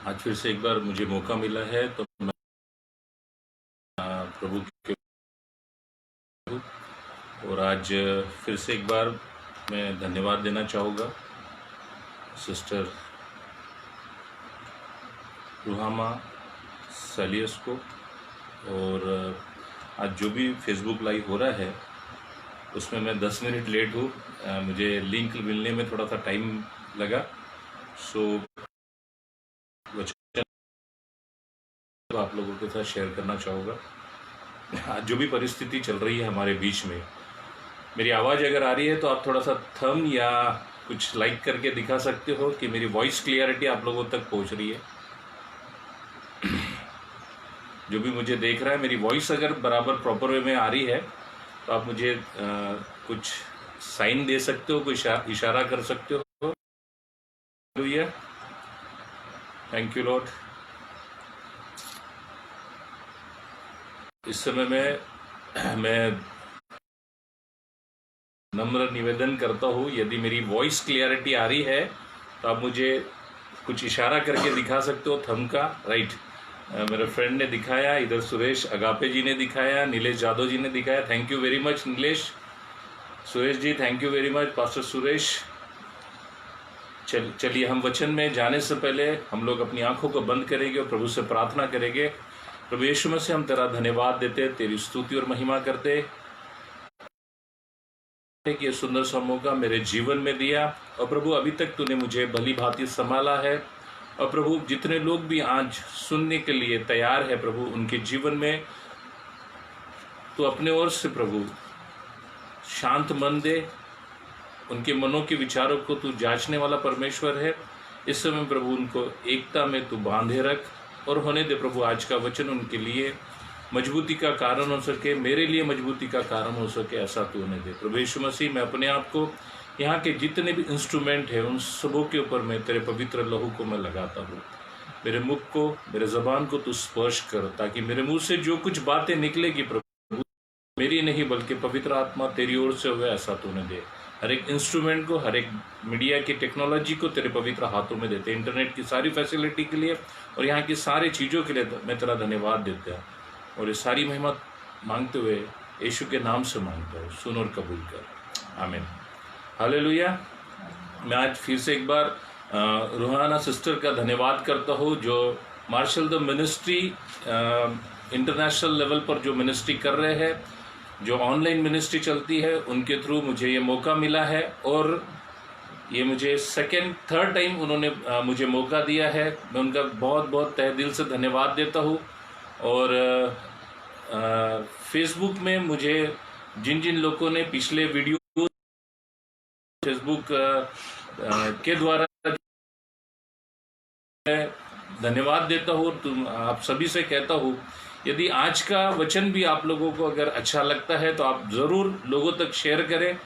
आज फिर से एक बार मुझे मौका मिला है तो मैं प्रभु के हूँ। और आज फिर से एक बार मैं धन्यवाद देना चाहूँगा सिस्टर रूहामा सैलियस को। और आज जो भी फेसबुक लाइव हो रहा है उसमें मैं 10 मिनट लेट हूँ। मुझे लिंक मिलने में थोड़ा सा टाइम लगा। सो वचन आप लोगों के साथ शेयर करना चाहूँगा। आज जो भी परिस्थिति चल रही है हमारे बीच में, मेरी आवाज़ अगर आ रही है तो आप थोड़ा सा थंब या कुछ लाइक करके दिखा सकते हो कि मेरी वॉइस क्लियरिटी आप लोगों तक पहुंच रही है। जो भी मुझे देख रहा है, मेरी वॉइस अगर बराबर प्रॉपर वे में आ रही है तो आप मुझे कुछ साइन दे सकते हो, कोई इशारा कर सकते हो। Thank you Lord. इस समय मैं नम्र निवेदन करता हूँ, यदि मेरी वॉइस क्लियरिटी आ रही है तो आप मुझे कुछ इशारा करके दिखा सकते हो थंब का। राइट, मेरे फ्रेंड ने दिखाया, इधर सुरेश अगापे जी ने दिखाया, नीलेश जादव जी ने दिखाया। Thank you very much Nilesh. Suresh ji thank you very much. Pastor Suresh. चलिए हम वचन में जाने से पहले हम लोग अपनी आंखों को बंद करेंगे और प्रभु से प्रार्थना करेंगे। प्रभु यीशु मसीह, हम तेरा धन्यवाद देते, तेरी स्तुति और महिमा करते कि ये सुंदर सा मौका मेरे जीवन में दिया। और प्रभु अभी तक तूने मुझे भली भांति संभाला है। और प्रभु जितने लोग भी आज सुनने के लिए तैयार है प्रभु, उनके जीवन में तो अपने ओर से प्रभु शांत मन दे, उनके मनों के विचारों को तू जांचने वाला परमेश्वर है। इस समय प्रभु उनको एकता में तू बांधे रख और होने दे प्रभु आज का वचन उनके लिए मजबूती का कारण हो सके, मेरे लिए मजबूती का कारण हो सके, ऐसा तू होने दे प्रभु यीशु मसीह। मैं अपने आप को यहाँ के जितने भी इंस्ट्रूमेंट हैं उन सबों के ऊपर मैं तेरे पवित्र लहू को मैं लगाता हूँ। मेरे मुख को, मेरे ज़बान को तू स्पर्श कर, ताकि मेरे मुंह से जो कुछ बातें निकलेगी प्रभु मेरी नहीं बल्कि पवित्र आत्मा तेरी ओर से हुए, ऐसा तूने दे। हर एक इंस्ट्रूमेंट को, हर एक मीडिया की टेक्नोलॉजी को तेरे पवित्र हाथों में देते, इंटरनेट की सारी फैसिलिटी के लिए और यहाँ की सारी चीज़ों के लिए मैं तेरा धन्यवाद देता हूँ। और ये सारी महिमा मांगते हुए यीशु के नाम से मांगता हूँ, सुन और कबूल कर। आमीन। हालेलुया। मैं आज फिर से एक बार रूहाना सिस्टर का धन्यवाद करता हूँ, जो marshal the ministry international level पर जो मिनिस्ट्री कर रहे हैं, जो ऑनलाइन मिनिस्ट्री चलती है, उनके थ्रू मुझे ये मौका मिला है। और ये मुझे थर्ड टाइम उन्होंने मुझे मौका दिया है। मैं उनका बहुत बहुत तहे दिल से धन्यवाद देता हूँ। और फेसबुक में मुझे जिन जिन लोगों ने पिछले वीडियो फेसबुक के द्वारा धन्यवाद देता हूँ। तुम आप सभी से कहता हूँ, यदि आज का वचन भी आप लोगों को अगर अच्छा लगता है तो आप ज़रूर लोगों तक शेयर करें।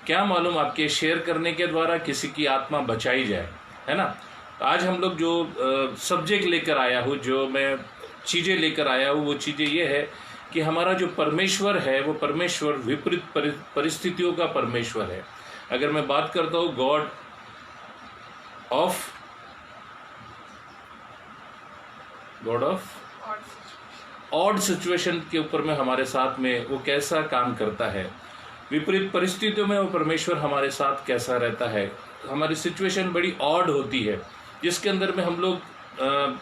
क्या मालूम आपके शेयर करने के द्वारा किसी की आत्मा बचाई जाए, है ना। आज हम लोग जो सब्जेक्ट लेकर आया हूँ, जो मैं चीज़ें लेकर आया हूँ, वो चीज़ें ये है कि हमारा जो परमेश्वर है वो परमेश्वर विपरीत परिस्थितियों का परमेश्वर है। अगर मैं बात करता हूँ गॉड ऑफ ऑड सिचुएशन के ऊपर में हमारे साथ में वो कैसा काम करता है, विपरीत परिस्थितियों में वो परमेश्वर हमारे साथ कैसा रहता है। हमारी सिचुएशन बड़ी ऑड होती है, जिसके अंदर में हम लोग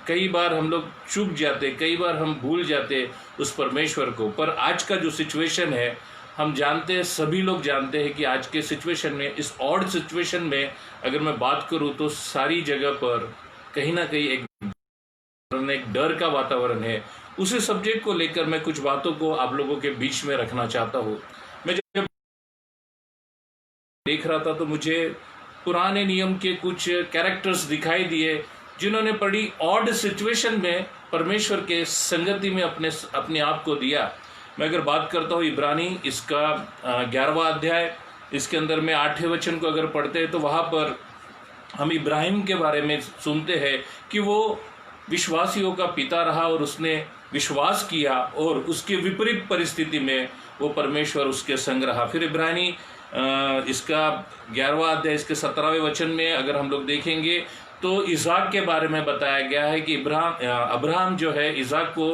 कई बार हम लोग चूक जाते, कई बार हम भूल जाते उस परमेश्वर को। पर आज का जो सिचुएशन है, हम जानते हैं, सभी लोग जानते हैं कि आज के सिचुएशन में, इस ऑड सिचुएशन में अगर मैं बात करूं तो सारी जगह पर कहीं ना कहीं एक डर का वातावरण है। उसी सब्जेक्ट को लेकर मैं कुछ बातों को आप लोगों के बीच में रखना चाहता हूँ। मैं जब देख रहा था तो मुझे पुराने नियम के कुछ कैरेक्टर्स दिखाई दिए, जिन्होंने बड़ी ऑड सिचुएशन में परमेश्वर के संगति में अपने आप को दिया। मैं अगर बात करता हूँ इब्रानी, इसका 11वां अध्याय, इसके अंदर में 8वें वचन को अगर पढ़ते हैं तो वहाँ पर हम इब्राहिम के बारे में सुनते हैं कि वो विश्वासियों का पिता रहा और उसने विश्वास किया और उसके विपरीत परिस्थिति में वो परमेश्वर उसके संग रहा। फिर इब्रानी इसका 11वां अध्याय इसके 17वें वचन में अगर हम लोग देखेंगे तो इज़ाक के बारे में बताया गया है कि अब्राहम जो है इज़ाक को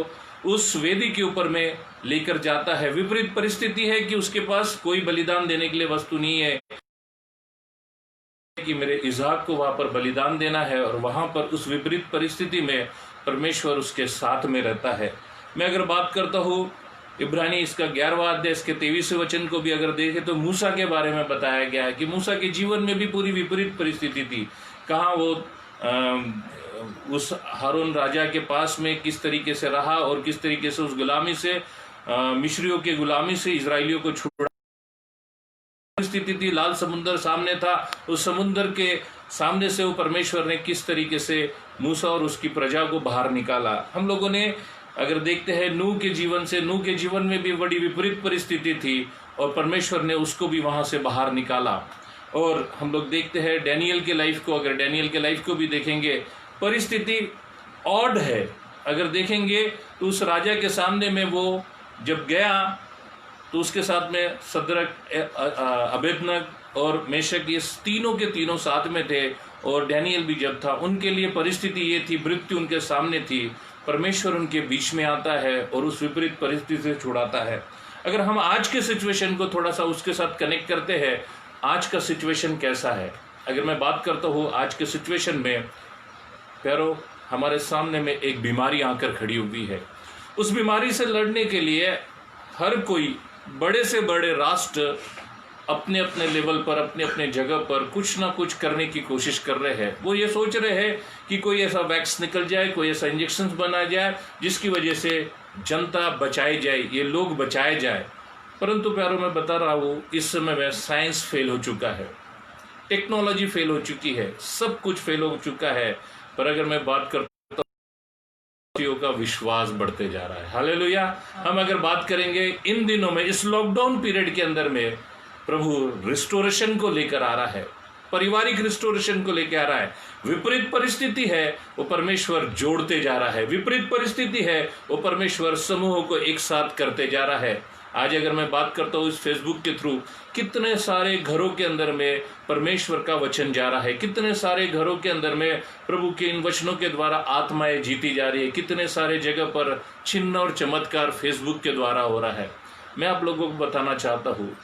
उस वेदी के ऊपर में लेकर जाता है। विपरीत परिस्थिति है कि उसके पास कोई बलिदान देने के लिए वस्तु नहीं है कि मेरे इज़ाक को वहां पर बलिदान देना है, और वहां पर उस विपरीत परिस्थिति में परमेश्वर उसके साथ में रहता है। मैं अगर बात करता हूँ इब्रानी इसका 11वां अध्याय इसके 23वें वचन को भी अगर देखें तो मूसा के बारे में बताया गया है कि मूसा के जीवन में भी पूरी विपरीत परिस्थिति थी। कहाँ वो उस हारून राजा के पास में किस तरीके से रहा और किस तरीके से उस गुलामी से मिस्रियों के गुलामी से इजराइलियों को छुड़ा स्थिति थी। लाल समुद्र सामने था, उस समुद्र के सामने से वो परमेश्वर ने किस तरीके से मूसा और उसकी प्रजा को बाहर निकाला। हम लोगों ने अगर देखते हैं नूह के जीवन में भी बड़ी विपरीत परिस्थिति थी और परमेश्वर ने उसको भी वहां से बाहर निकाला। और हम लोग देखते हैं डैनियल के लाइफ को, अगर डैनियल के लाइफ को भी देखेंगे परिस्थिति ऑड है। अगर देखेंगे तो उस राजा के सामने में वो जब गया तो उसके साथ में सदरक, अबेदनग और मेशक ये तीनों के तीनों साथ में थे, और डैनियल भी जब था उनके लिए परिस्थिति ये थी, मृत्यु उनके सामने थी। परमेश्वर उनके बीच में आता है और उस विपरीत परिस्थिति से छुड़ाता है। अगर हम आज के सिचुएशन को थोड़ा सा उसके साथ कनेक्ट करते हैं, आज का सिचुएशन कैसा है। अगर मैं बात करता हूँ आज के सिचुएशन में, प्यारो हमारे सामने में एक बीमारी आकर खड़ी हुई है। उस बीमारी से लड़ने के लिए हर कोई, बड़े से बड़े राष्ट्र अपने अपने लेवल पर, अपने अपने जगह पर कुछ ना कुछ करने की कोशिश कर रहे हैं। वो ये सोच रहे हैं कि कोई ऐसा वैक्स निकल जाए, कोई ऐसा इंजेक्शन बनाया जाए जिसकी वजह से जनता बचाई जाए, ये लोग बचाए जाए। परंतु प्यारों मैं बता रहा हूँ इस समय में साइंस फेल हो चुका है, टेक्नोलॉजी फेल हो चुकी है, सब कुछ फेल हो चुका है। पर अगर मैं बात करता का विश्वास बढ़ते जा रहा है। हालेलुया। हम अगर बात करेंगे इन दिनों में, इस लॉकडाउन पीरियड के अंदर में प्रभु रिस्टोरेशन को लेकर आ रहा है, पारिवारिक रिस्टोरेशन को लेकर आ रहा है। विपरीत परिस्थिति है वो परमेश्वर जोड़ते जा रहा है, विपरीत परिस्थिति है वो परमेश्वर समूहों को एक साथ करते जा रहा है। आज अगर मैं बात करता हूँ इस फेसबुक के थ्रू, कितने सारे घरों के अंदर में परमेश्वर का वचन जा रहा है, कितने सारे घरों के अंदर में प्रभु के इन वचनों के द्वारा आत्माएं जीती जा रही है, कितने सारे जगह पर चिन्ह और चमत्कार फेसबुक के द्वारा हो रहा है। मैं आप लोगों को बताना चाहता हूँ,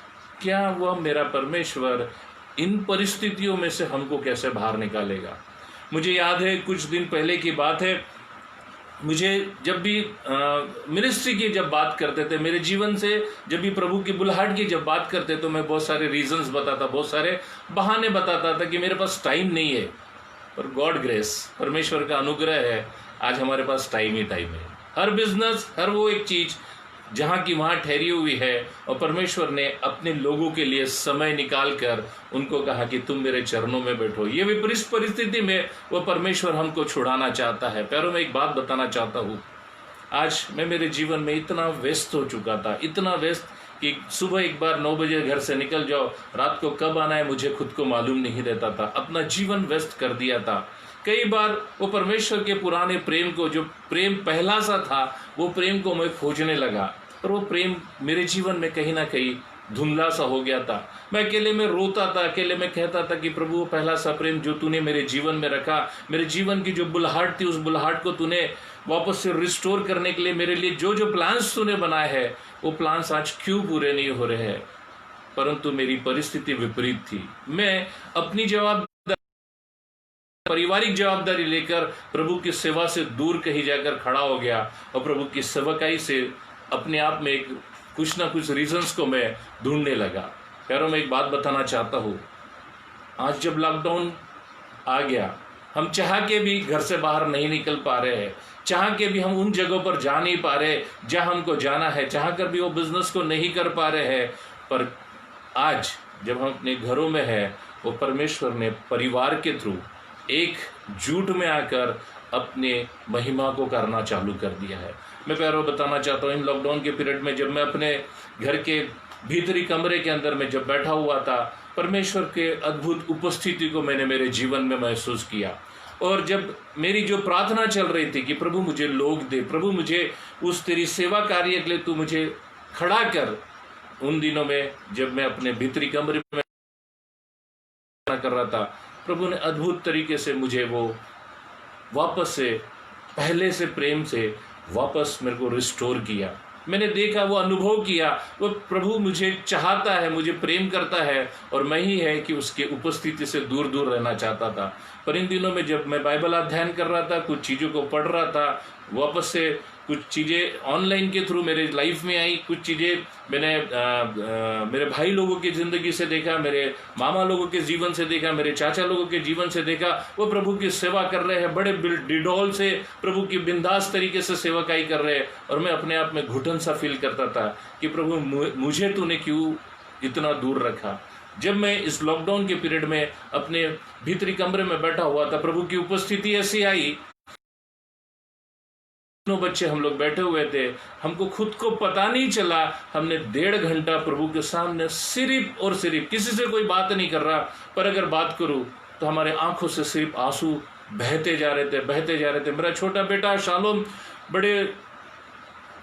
क्या वह मेरा परमेश्वर इन परिस्थितियों में से हमको कैसे बाहर निकालेगा। मुझे याद है कुछ दिन पहले की बात है, मुझे जब भी मिनिस्ट्री की जब बात करते थे, मेरे जीवन से जब भी प्रभु की बुलाहट की जब बात करते तो मैं बहुत सारे रीजंस बताता, बहुत सारे बहाने बताता था कि मेरे पास टाइम नहीं है। पर गॉड ग्रेस, परमेश्वर का अनुग्रह है, आज हमारे पास टाइम ही टाइम है। हर बिजनेस, हर वो एक चीज़ जहाँ की वहाँ ठहरी हुई है, और परमेश्वर ने अपने लोगों के लिए समय निकाल कर उनको कहा कि तुम मेरे चरणों में बैठो। ये विपरीत परिस्थिति में वो परमेश्वर हमको छुड़ाना चाहता है। प्यारों में एक बात बताना चाहता हूँ, आज मैं मेरे जीवन में इतना व्यस्त हो चुका था, इतना व्यस्त कि सुबह एक बार 9 बजे घर से निकल जाओ, रात को कब आना है मुझे खुद को मालूम नहीं रहता था, अपना जीवन व्यस्त कर दिया था। कई बार वो परमेश्वर के पुराने प्रेम को, जो प्रेम पहला सा था, वो प्रेम को मैं खोजने लगा, पर वो प्रेम मेरे जीवन में कहीं ना कहीं धुंधला सा हो गया था। मैं अकेले में रोता था, अकेले में कहता था कि प्रभु वो पहला सा प्रेम जो तूने मेरे जीवन में रखा, मेरे जीवन की जो बुलाहट थी, उस बुलाहट को तूने वापस से रिस्टोर करने के लिए मेरे लिए जो जो प्लान्स तूने बनाए हैं, वो प्लान्स आज क्यों पूरे नहीं हो रहे हैं। परंतु मेरी परिस्थिति विपरीत थी। मैं अपनी पारिवारिक जवाबदारी लेकर प्रभु की सेवा से दूर कहीं जाकर खड़ा हो गया, और प्रभु की सेवकाई से अपने आप में कुछ ना कुछ रीजंस को मैं ढूंढने लगा। प्यारों में एक बात बताना चाहता हूँ, आज जब लॉकडाउन आ गया, हम चाह के भी घर से बाहर नहीं निकल पा रहे हैं, चाह के भी हम उन जगहों पर जा नहीं पा रहे जहाँ हमको जाना है, चाह कर भी वो बिजनेस को नहीं कर पा रहे हैं। पर आज जब हम अपने घरों में हैं, वो परमेश्वर ने परिवार के थ्रू एक झूठ में आकर अपने महिमा को करना चालू कर दिया है। मैं प्यारों बताना चाहता हूँ, इन लॉकडाउन के पीरियड में जब मैं अपने घर के भीतरी कमरे के अंदर में जब बैठा हुआ था, परमेश्वर के अद्भुत उपस्थिति को मैंने मेरे जीवन में महसूस किया। और जब मेरी जो प्रार्थना चल रही थी कि प्रभु मुझे लोग दे, प्रभु मुझे उस तेरी सेवा कार्य के लिए तू मुझे खड़ा कर, उन दिनों में जब मैं अपने भीतरी कमरे में कर रहा था, प्रभु ने अद्भुत तरीके से मुझे वो वापस से पहले से प्रेम से वापस मेरे को रिस्टोर किया। मैंने देखा, वो अनुभव किया, वो प्रभु मुझे चाहता है, मुझे प्रेम करता है, और मैं ही है कि उसके उपस्थिति से दूर दूर रहना चाहता था। पर इन दिनों में जब मैं बाइबल अध्ययन कर रहा था, कुछ चीज़ों को पढ़ रहा था, वापस से कुछ चीज़ें ऑनलाइन के थ्रू मेरे लाइफ में आई, कुछ चीज़ें मैंने मेरे भाई लोगों की ज़िंदगी से देखा, मेरे मामा लोगों के जीवन से देखा, मेरे चाचा लोगों के जीवन से देखा। वो प्रभु की सेवा कर रहे हैं, बड़े डिडोल से प्रभु की बिंदास तरीके से सेवकाई कर रहे हैं, और मैं अपने आप में घुटन सा फील करता था कि प्रभु मुझे तूने क्यों इतना दूर रखा। जब मैं इस लॉकडाउन के पीरियड में अपने भीतरी कमरे में बैठा हुआ था, प्रभु की उपस्थिति ऐसी आई, दोनों बच्चे हम लोग बैठे हुए थे, हमको खुद को पता नहीं चला, हमने 1.5 घंटा प्रभु के सामने सिर्फ और सिर्फ, किसी से कोई बात नहीं कर रहा, पर अगर बात करूं तो हमारे आंखों से सिर्फ आंसू बहते जा रहे थे। मेरा छोटा बेटा शालोम बड़े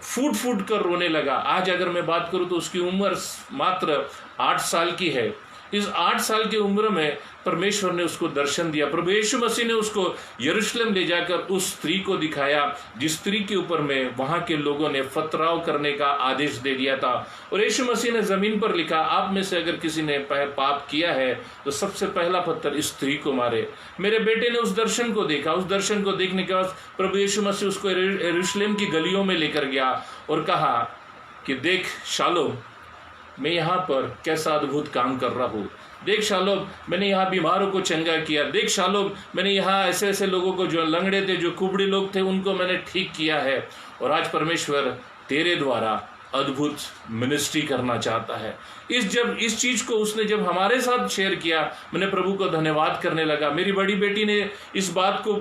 फूट फूट कर रोने लगा। आज अगर मैं बात करूं तो उसकी उम्र मात्र 8 साल की है। इस 8 साल की उम्र में परमेश्वर ने उसको दर्शन दिया। प्रभु यीशु मसीह ने उसको यरूशलेम ले जाकर उस स्त्री को दिखाया, जिस स्त्री के ऊपर में वहां के लोगों ने पथराव करने का आदेश दे दिया था। और यीशु मसीह ने जमीन पर लिखा, आप में से अगर किसी ने पाप किया है तो सबसे पहला पत्थर इस स्त्री को मारे। मेरे बेटे ने उस दर्शन को देखा। उस दर्शन को देखने के बाद प्रभु यीशु मसीह उसको यरूशलेम की गलियों में लेकर गया और कहा कि देख शालोम, मैं यहाँ पर कैसा अद्भुत काम कर रहा हूँ। देख शालोम, मैंने यहाँ बीमारों को चंगा किया। देख शालोम, मैंने यहाँ ऐसे ऐसे लोगों को, जो लंगड़े थे, जो कुबड़े लोग थे, उनको मैंने ठीक किया है। और आज परमेश्वर तेरे द्वारा अद्भुत मिनिस्ट्री करना चाहता है। इस चीज को उसने जब हमारे साथ शेयर किया, मैंने प्रभु को धन्यवाद करने लगा। मेरी बड़ी बेटी ने इस बात को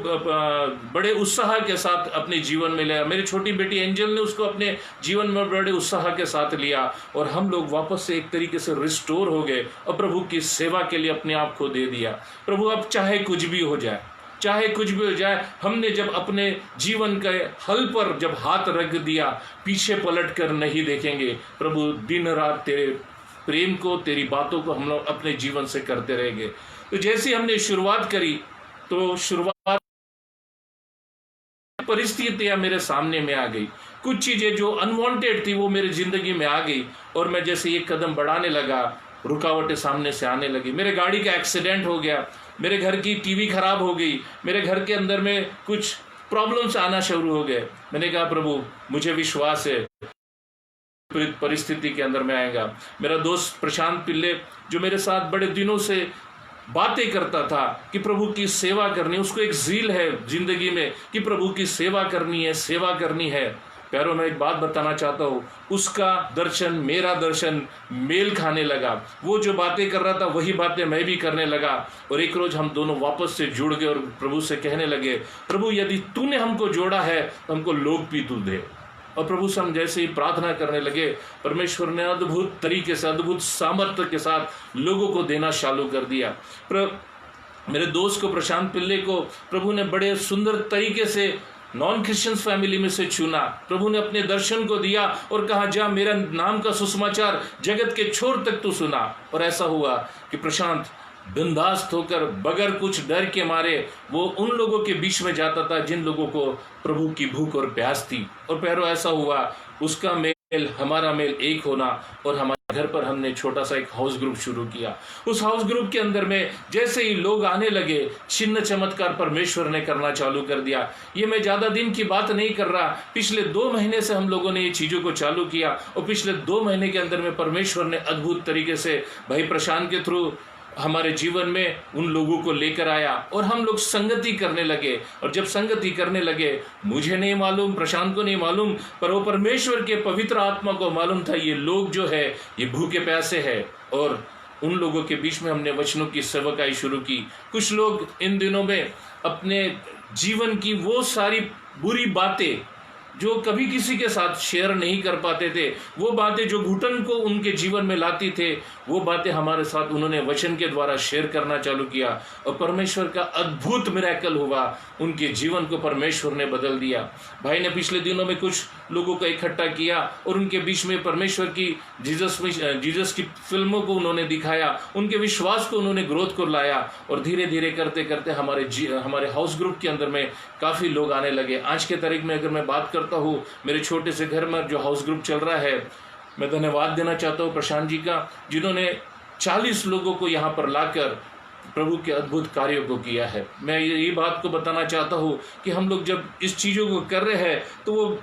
बड़े उत्साह के साथ अपने जीवन में लिया। मेरी छोटी बेटी एंजल ने उसको अपने जीवन में बड़े उत्साह के साथ लिया, और हम लोग वापस से एक तरीके से रिस्टोर हो गए और प्रभु की सेवा के लिए अपने आप को दे दिया। प्रभु अब चाहे कुछ भी हो जाए, हमने जब अपने जीवन के हल पर जब हाथ रख दिया, पीछे पलट कर नहीं देखेंगे। प्रभु दिन रात तेरे प्रेम को, तेरी बातों को हम लोग अपने जीवन से करते रहेंगे। तो जैसे हमने शुरुआत करी, तो शुरुआत परिस्थितियां मेरे सामने में आ गई। कुछ चीजें जो अनवांटेड थी वो मेरी जिंदगी में आ गई, और मैं जैसे एक कदम बढ़ाने लगा, रुकावटें सामने से आने लगी। मेरे गाड़ी का एक्सीडेंट हो गया, मेरे घर की टीवी खराब हो गई, मेरे घर के अंदर में कुछ प्रॉब्लम्स आना शुरू हो गए। मैंने कहा प्रभु, मुझे विश्वास है परिस्थिति के अंदर में आएगा। मेरा दोस्त प्रशांत पिल्ले, जो मेरे साथ बड़े दिनों से बातें करता था कि प्रभु की सेवा करनी, उसको एक ज़ील है जिंदगी में कि प्रभु की सेवा करनी है। प्यारों, मैं एक बात बताना चाहता हूँ, उसका दर्शन, मेरा दर्शन मेल खाने लगा। वो जो बातें कर रहा था वही बातें मैं भी करने लगा, और एक रोज हम दोनों वापस से जुड़ गए और प्रभु से कहने लगे, प्रभु यदि तूने हमको जोड़ा है तो हमको लोग भी तू दे। और प्रभु से हम जैसे ही प्रार्थना करने लगे, परमेश्वर ने अद्भुत तरीके से, अद्भुत सामर्थ्य के साथ लोगों को देना चालू कर दिया। मेरे दोस्त को, प्रशांत पिल्ले को, प्रभु ने बड़े सुंदर तरीके से नॉन क्रिश्चियंस फैमिली में से चुना। प्रभु ने अपने दर्शन को दिया और कहा, जा मेरा नाम का सुसमाचार जगत के छोर तक तू सुना। और ऐसा हुआ कि प्रशांत बिंदास्त होकर, बगैर कुछ डर के मारे, वो उन लोगों के बीच में जाता था जिन लोगों को प्रभु की भूख और प्यास थी। और प्यारो, ऐसा हुआ, उसका मेल हमारा मेल एक होना, और हमारे घर पर हमने छोटा सा एक हाउस ग्रुप शुरू किया। उस हाउस ग्रुप के अंदर में जैसे ही लोग आने लगे, चिन्ह चमत्कार परमेश्वर ने करना चालू कर दिया। ये मैं ज्यादा दिन की बात नहीं कर रहा, पिछले 2 महीने से हम लोगों ने ये चीजों को चालू किया, और पिछले 2 महीने के अंदर में परमेश्वर ने अद्भुत तरीके से भाई प्रशांत के थ्रू हमारे जीवन में उन लोगों को लेकर आया, और हम लोग संगति करने लगे। और जब संगति करने लगे, मुझे नहीं मालूम, प्रशांत को नहीं मालूम, पर वो परमेश्वर के पवित्र आत्मा को मालूम था, ये लोग जो है ये भूखे प्यासे है। और उन लोगों के बीच में हमने वचनों की सेवकाई शुरू की। कुछ लोग इन दिनों में अपने जीवन की वो सारी बुरी बातें जो कभी किसी के साथ शेयर नहीं कर पाते थे, वो बातें जो घुटन को उनके जीवन में लाती थे, वो बातें हमारे साथ उन्होंने वचन के द्वारा शेयर करना चालू किया और परमेश्वर का अद्भुत मिरेकल हुआ। उनके जीवन को परमेश्वर ने बदल दिया। भाई ने पिछले दिनों में कुछ लोगों को इकट्ठा किया और उनके बीच में परमेश्वर की जीसस की फिल्मों को उन्होंने दिखाया, उनके विश्वास को उन्होंने ग्रोथ को लाया और धीरे धीरे करते करते हमारे हाउस ग्रुप के अंदर में काफ़ी लोग आने लगे। आज के तारीख में अगर मैं बात करता हूँ, मेरे छोटे से घर में जो हाउस ग्रुप चल रहा है, मैं धन्यवाद देना चाहता हूँ प्रशांत जी का, जिन्होंने 40 लोगों को यहाँ पर लाकर प्रभु के अद्भुत कार्यों को किया है। मैं ये बात को बताना चाहता हूँ कि हम लोग जब इस चीज़ों को कर रहे हैं तो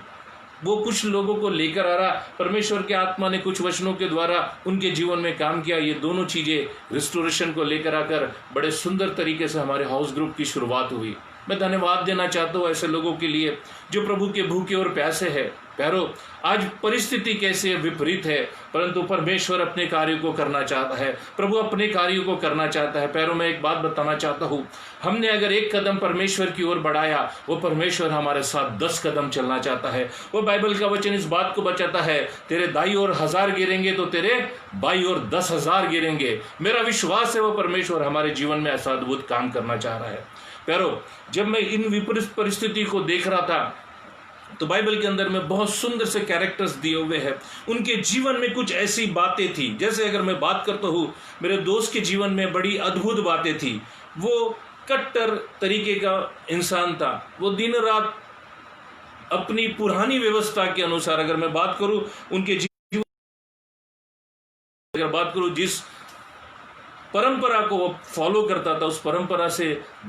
वो कुछ लोगों को लेकर आ रहा, परमेश्वर के आत्मा ने कुछ वचनों के द्वारा उनके जीवन में काम किया। ये दोनों चीज़ें रिस्टोरेशन को लेकर आकर बड़े सुंदर तरीके से हमारे हाउस ग्रुप की शुरुआत हुई। मैं धन्यवाद देना चाहता हूँ ऐसे लोगों के लिए जो प्रभु के भूखे और प्यासे है। प्यारो, आज परिस्थिति कैसे विपरीत है, परंतु परमेश्वर अपने कार्यों को करना चाहता है, प्रभु अपने कार्यों को करना चाहता है। प्यारो, मैं एक बात बताना चाहता हूँ, हमने अगर एक कदम परमेश्वर की ओर बढ़ाया, वो परमेश्वर हमारे साथ 10 कदम चलना चाहता है। वो बाइबल का वचन इस बात को बचाता है, तेरे दाई ओर 1000 गिरेंगे तो तेरे बाई ओर 10,000 गिरेंगे। मेरा विश्वास है वो परमेश्वर हमारे जीवन में ऐसा अद्भुत काम करना चाह रहा है। प्यारो, जब मैं इन विपरीत परिस्थिति को देख रहा था तो बाइबल के अंदर में बहुत सुंदर से कैरेक्टर्स दिए हुए हैं। उनके जीवन में कुछ ऐसी बातें थी, जैसे अगर मैं बात करता हूँ, मेरे दोस्त के जीवन में बड़ी अद्भुत बातें थी। वो कट्टर तरीके का इंसान था। वो दिन रात अपनी पुरानी व्यवस्था के अनुसार, अगर मैं बात करूँ उनके जीवन, अगर बात करूँ जिस परंपरा को वो फॉलो करता था, उस परंपरा से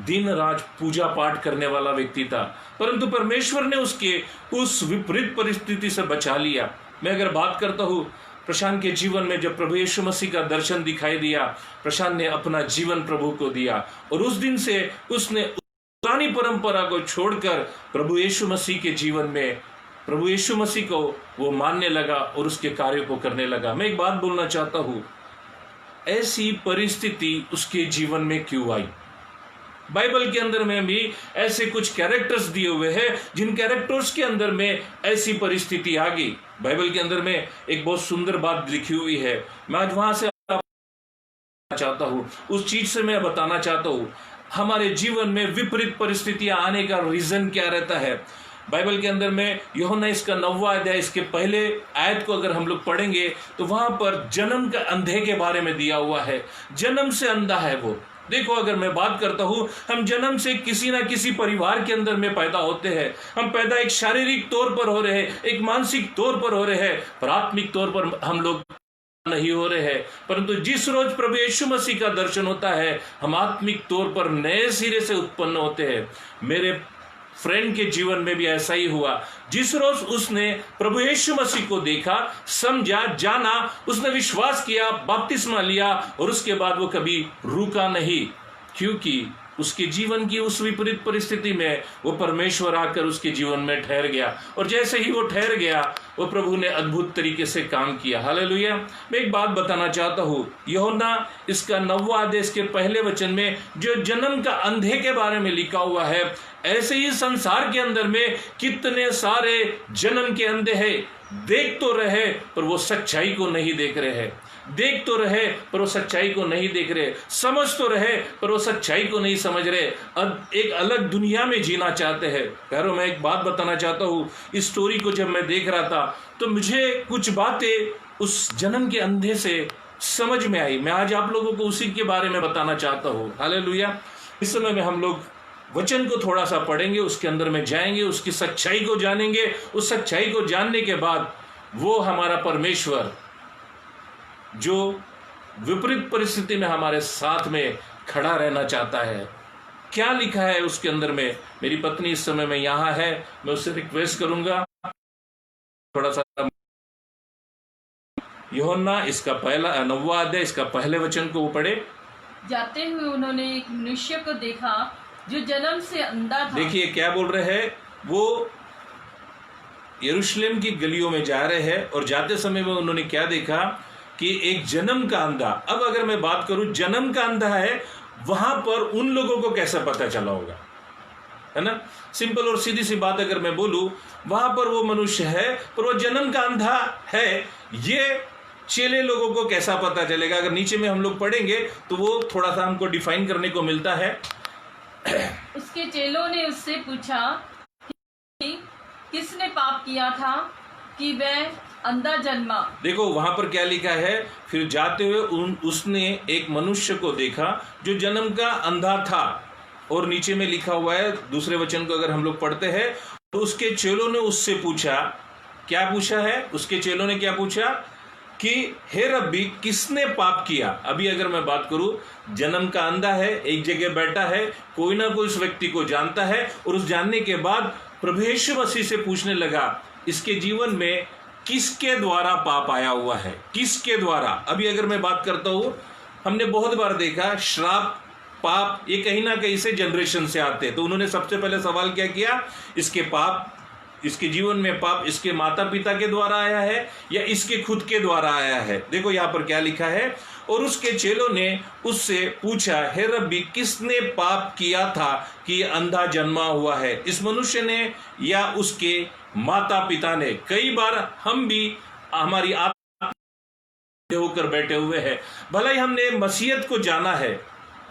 दिन रात पूजा पाठ करने वाला व्यक्ति था, परंतु परमेश्वर ने उसके उस विपरीत परिस्थिति से बचा लिया। मैं अगर बात करता हूँ प्रशांत के जीवन में, जब प्रभु यीशु मसीह का दर्शन दिखाई दिया, प्रशांत ने अपना जीवन प्रभु को दिया और उस दिन से उसने पुरानी परंपरा को छोड़कर प्रभु यीशु मसीह के जीवन में प्रभु यीशु मसीह को वो मानने लगा और उसके कार्यों को करने लगा। मैं एक बात बोलना चाहता हूँ, ऐसी परिस्थिति उसके जीवन में क्यों आई? बाइबल के अंदर में भी ऐसे कुछ कैरेक्टर्स दिए हुए हैं जिन कैरेक्टर्स के अंदर में ऐसी परिस्थिति आ गई। बाइबल के अंदर में एक बहुत सुंदर बात लिखी हुई है, मैं आज वहां से चाहता हूं, उस चीज से मैं बताना चाहता हूं हमारे जीवन में विपरीत परिस्थितियां आने का रीजन क्या रहता है। बाइबल के अंदर में यूहन्ना इसका 9वां अध्याय, इसके पहले आयत को अगर हम लोग पढ़ेंगे तो वहां पर जन्म का अंधे के बारे में दिया हुआ है। जन्म से अंधा है वो। देखो, अगर मैं बात करता हूं, हम जन्म से किसी ना किसी परिवार के अंदर में पैदा होते हैं। हम पैदा एक शारीरिक तौर पर हो रहे हैं, एक मानसिक तौर पर हो रहे हैं, पर आत्मिक तौर पर हम लोग नहीं हो रहे हैं। परंतु जिस रोज प्रभु यीशु मसीह का दर्शन होता है, हम आत्मिक तौर पर नए सिरे से उत्पन्न होते हैं। मेरे फ्रेंड के जीवन में भी ऐसा ही हुआ। जिस रोज उसने प्रभु यीशु मसीह को देखा, समझा, जाना, उसने विश्वास किया, बपतिस्मा लिया और उसके बाद वो कभी रुका नहीं, क्योंकि उसके जीवन की उस विपरीत परिस्थिति में वो परमेश्वर आकर उसके जीवन में ठहर गया और जैसे ही वो ठहर गया, वो प्रभु ने अद्भुत तरीके से काम किया। हालेलुया। मैं एक बात बताना चाहता हूँ, यूहन्ना इसका 9वां अध्याय के पहले वचन में जो जन्म का अंधे के बारे में लिखा हुआ है, ऐसे ही संसार के अंदर में कितने सारे जन्म के अंधे हैं। देख तो रहे पर वो सच्चाई को नहीं देख रहे हैं, देख तो रहे पर वो सच्चाई को नहीं देख रहे, समझ तो रहे पर वो सच्चाई को नहीं समझ रहे, एक अलग दुनिया में जीना चाहते हैं। प्यारो, मैं एक बात बताना चाहता हूँ, इस स्टोरी को जब मैं देख रहा था तो मुझे कुछ बातें उस जन्म के अंधे से समझ में आई। मैं आज आप लोगों को उसी के बारे में बताना चाहता हूँ। हालेलुया। इस समय में हम लोग वचन को थोड़ा सा पढ़ेंगे, उसके अंदर में जाएंगे, उसकी सच्चाई को जानेंगे। उस सच्चाई को जानने के बाद वो हमारा परमेश्वर जो विपरीत परिस्थिति में हमारे साथ में खड़ा रहना चाहता है, क्या लिखा है उसके अंदर में। मेरी पत्नी इस समय में यहाँ है, मैं उससे रिक्वेस्ट करूंगा थोड़ा सा यूहन्ना इसका 9वां अध्याय इसका पहले वचन को वो पढ़े। जाते हुए उन्होंने एक मनुष्य को देखा जो जन्म से अंधा था। देखिए क्या बोल रहे हैं, वो यरूशलेम की गलियों में जा रहे हैं और जाते समय में उन्होंने क्या देखा कि एक जन्म का अंधा। अब अगर मैं बात करूं, जन्म का अंधा है, वहां पर उन लोगों को कैसे पता चला होगा? है ना। सिंपल और सीधी सी बात अगर मैं बोलूं, वहां पर वो मनुष्य है पर वो जन्म का अंधा है। ये चेले लोगों को कैसा पता चलेगा? अगर नीचे में हम लोग पढ़ेंगे तो वो थोड़ा सा हमको डिफाइन करने को मिलता है। उसके चेलों ने उससे पूछा कि किसने पाप किया था कि वह अंधा जन्मा। देखो वहां पर क्या लिखा है, फिर जाते हुए उसने एक मनुष्य को देखा जो जन्म का अंधा था, और नीचे में लिखा हुआ है दूसरे वचन को अगर हम लोग पढ़ते हैं तो उसके चेलों ने उससे पूछा, क्या पूछा है? उसके चेलों ने क्या पूछा कि हे रब्बी किसने पाप किया? अभी अगर मैं बात करूं, जन्म का अंधा है, एक जगह बैठा है, कोई ना कोई उस व्यक्ति को जानता है, और उस जानने के बाद प्रभु यीशु मसीह से पूछने लगा इसके जीवन में किसके द्वारा पाप आया हुआ है, किसके द्वारा? अभी अगर मैं बात करता हूं, हमने बहुत बार देखा श्राप पाप ये कहीं ना कहीं से जनरेशन से आते, तो उन्होंने सबसे पहले सवाल क्या किया, इसके पाप, इसके जीवन में पाप इसके माता पिता के द्वारा आया है या इसके खुद के द्वारा आया है? देखो यहाँ पर क्या लिखा है, और उसके चेलों ने उससे पूछा हे रब्बी किसने पाप किया था कि अंधा जन्मा हुआ है, इस मनुष्य ने या उसके माता पिता ने? कई बार हम भी हमारी होकर बैठे हुए हैं, भले ही हमने मसीहत को जाना है,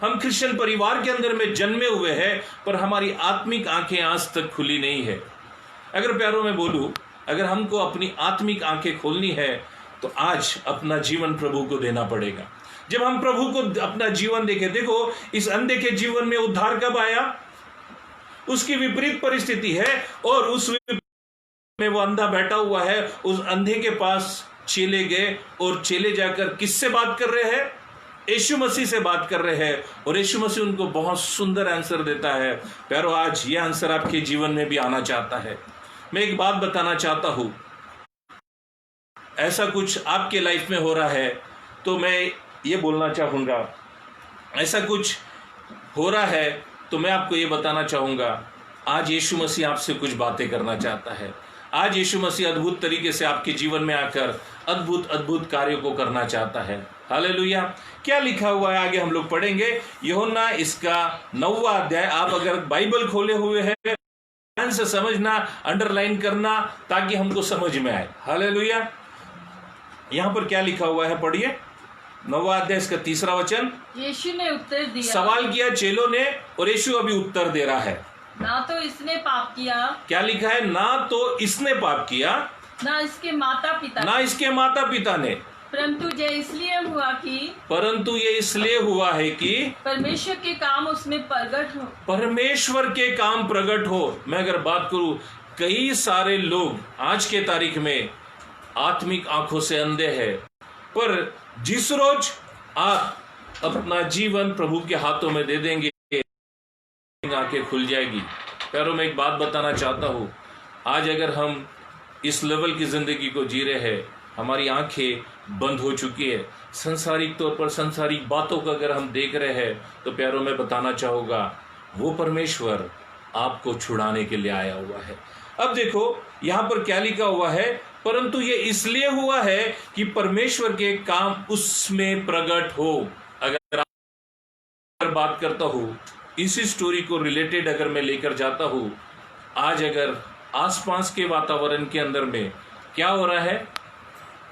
हम क्रिश्चियन परिवार के अंदर में जन्मे हुए हैं, पर हमारी आत्मिक आंखें आज तक खुली नहीं है। अगर प्यारों में बोलूं, अगर हमको अपनी आत्मिक आंखें खोलनी है तो आज अपना जीवन प्रभु को देना पड़ेगा। जब हम प्रभु को अपना जीवन देखें, देखो इस अंधे के जीवन में उद्धार कब आया? उसकी विपरीत परिस्थिति है, और उस में वो अंधा बैठा हुआ है, उस अंधे के पास चेले गए, और चेले जाकर किससे बात कर रहे हैं? यीशु मसीह से बात कर रहे हैं, और यीशु मसीह उनको बहुत सुंदर आंसर देता है। प्यारो आज ये आंसर आपके जीवन में भी आना चाहता है। मैं एक बात बताना चाहता हूं, ऐसा कुछ आपके लाइफ में हो रहा है तो मैं ये बोलना चाहूंगा, ऐसा कुछ हो रहा है तो मैं आपको ये बताना चाहूंगा, आज यीशु मसीह आपसे कुछ बातें करना चाहता है। आज यीशु मसीह अद्भुत तरीके से आपके जीवन में आकर अद्भुत अद्भुत कार्यों को करना चाहता है। हालेलुया। क्या लिखा हुआ है आगे हम लोग पढ़ेंगे, यूहन्ना इसका 9वां अध्याय। आप अगर बाइबल खोले हुए हैं ध्यान से समझना, अंडरलाइन करना, ताकि हमको समझ में आए। हालेलुया। यहां पर क्या लिखा हुआ है, पढ़िए 9वां अध्याय इसका 3रा वचन। यीशु ने उत्तर दिया, सवाल किया चेलों ने, और यीशु अभी उत्तर दे रहा है, ना तो इसने पाप किया। क्या लिखा है? ना तो इसने पाप किया, ना इसके माता पिता, ना इसके माता पिता ने, परंतु ये इसलिए हुआ कि, परंतु ये इसलिए हुआ है कि परमेश्वर के काम उसमें प्रकट हो, परमेश्वर के काम प्रकट हो। मैं अगर बात करूं, कई सारे लोग आज के तारीख में आत्मिक आंखों से अंधे हैं, पर जिस रोज आप अपना जीवन प्रभु के हाथों में दे देंगे आंखें खुल जाएगी। प्यारों में एक बात बताना चाहता हूं, आज अगर हम इस लेवल की जिंदगी को जी रहे हैं, हमारी आंखें बंद हो चुकी है, संसारिक तौर पर संसारिक बातों को अगर हम देख रहे हैं, तो प्यारों में बताना चाहूंगा वो परमेश्वर आपको छुड़ाने के लिए आया हुआ है। अब देखो यहां पर क्या लिखा हुआ है, परंतु ये इसलिए हुआ है कि परमेश्वर के काम उसमें प्रकट हो। अगर बात करता हूं, इसी स्टोरी को रिलेटेड अगर मैं लेकर जाता हूं, आज अगर आसपास के वातावरण के अंदर में क्या हो रहा है,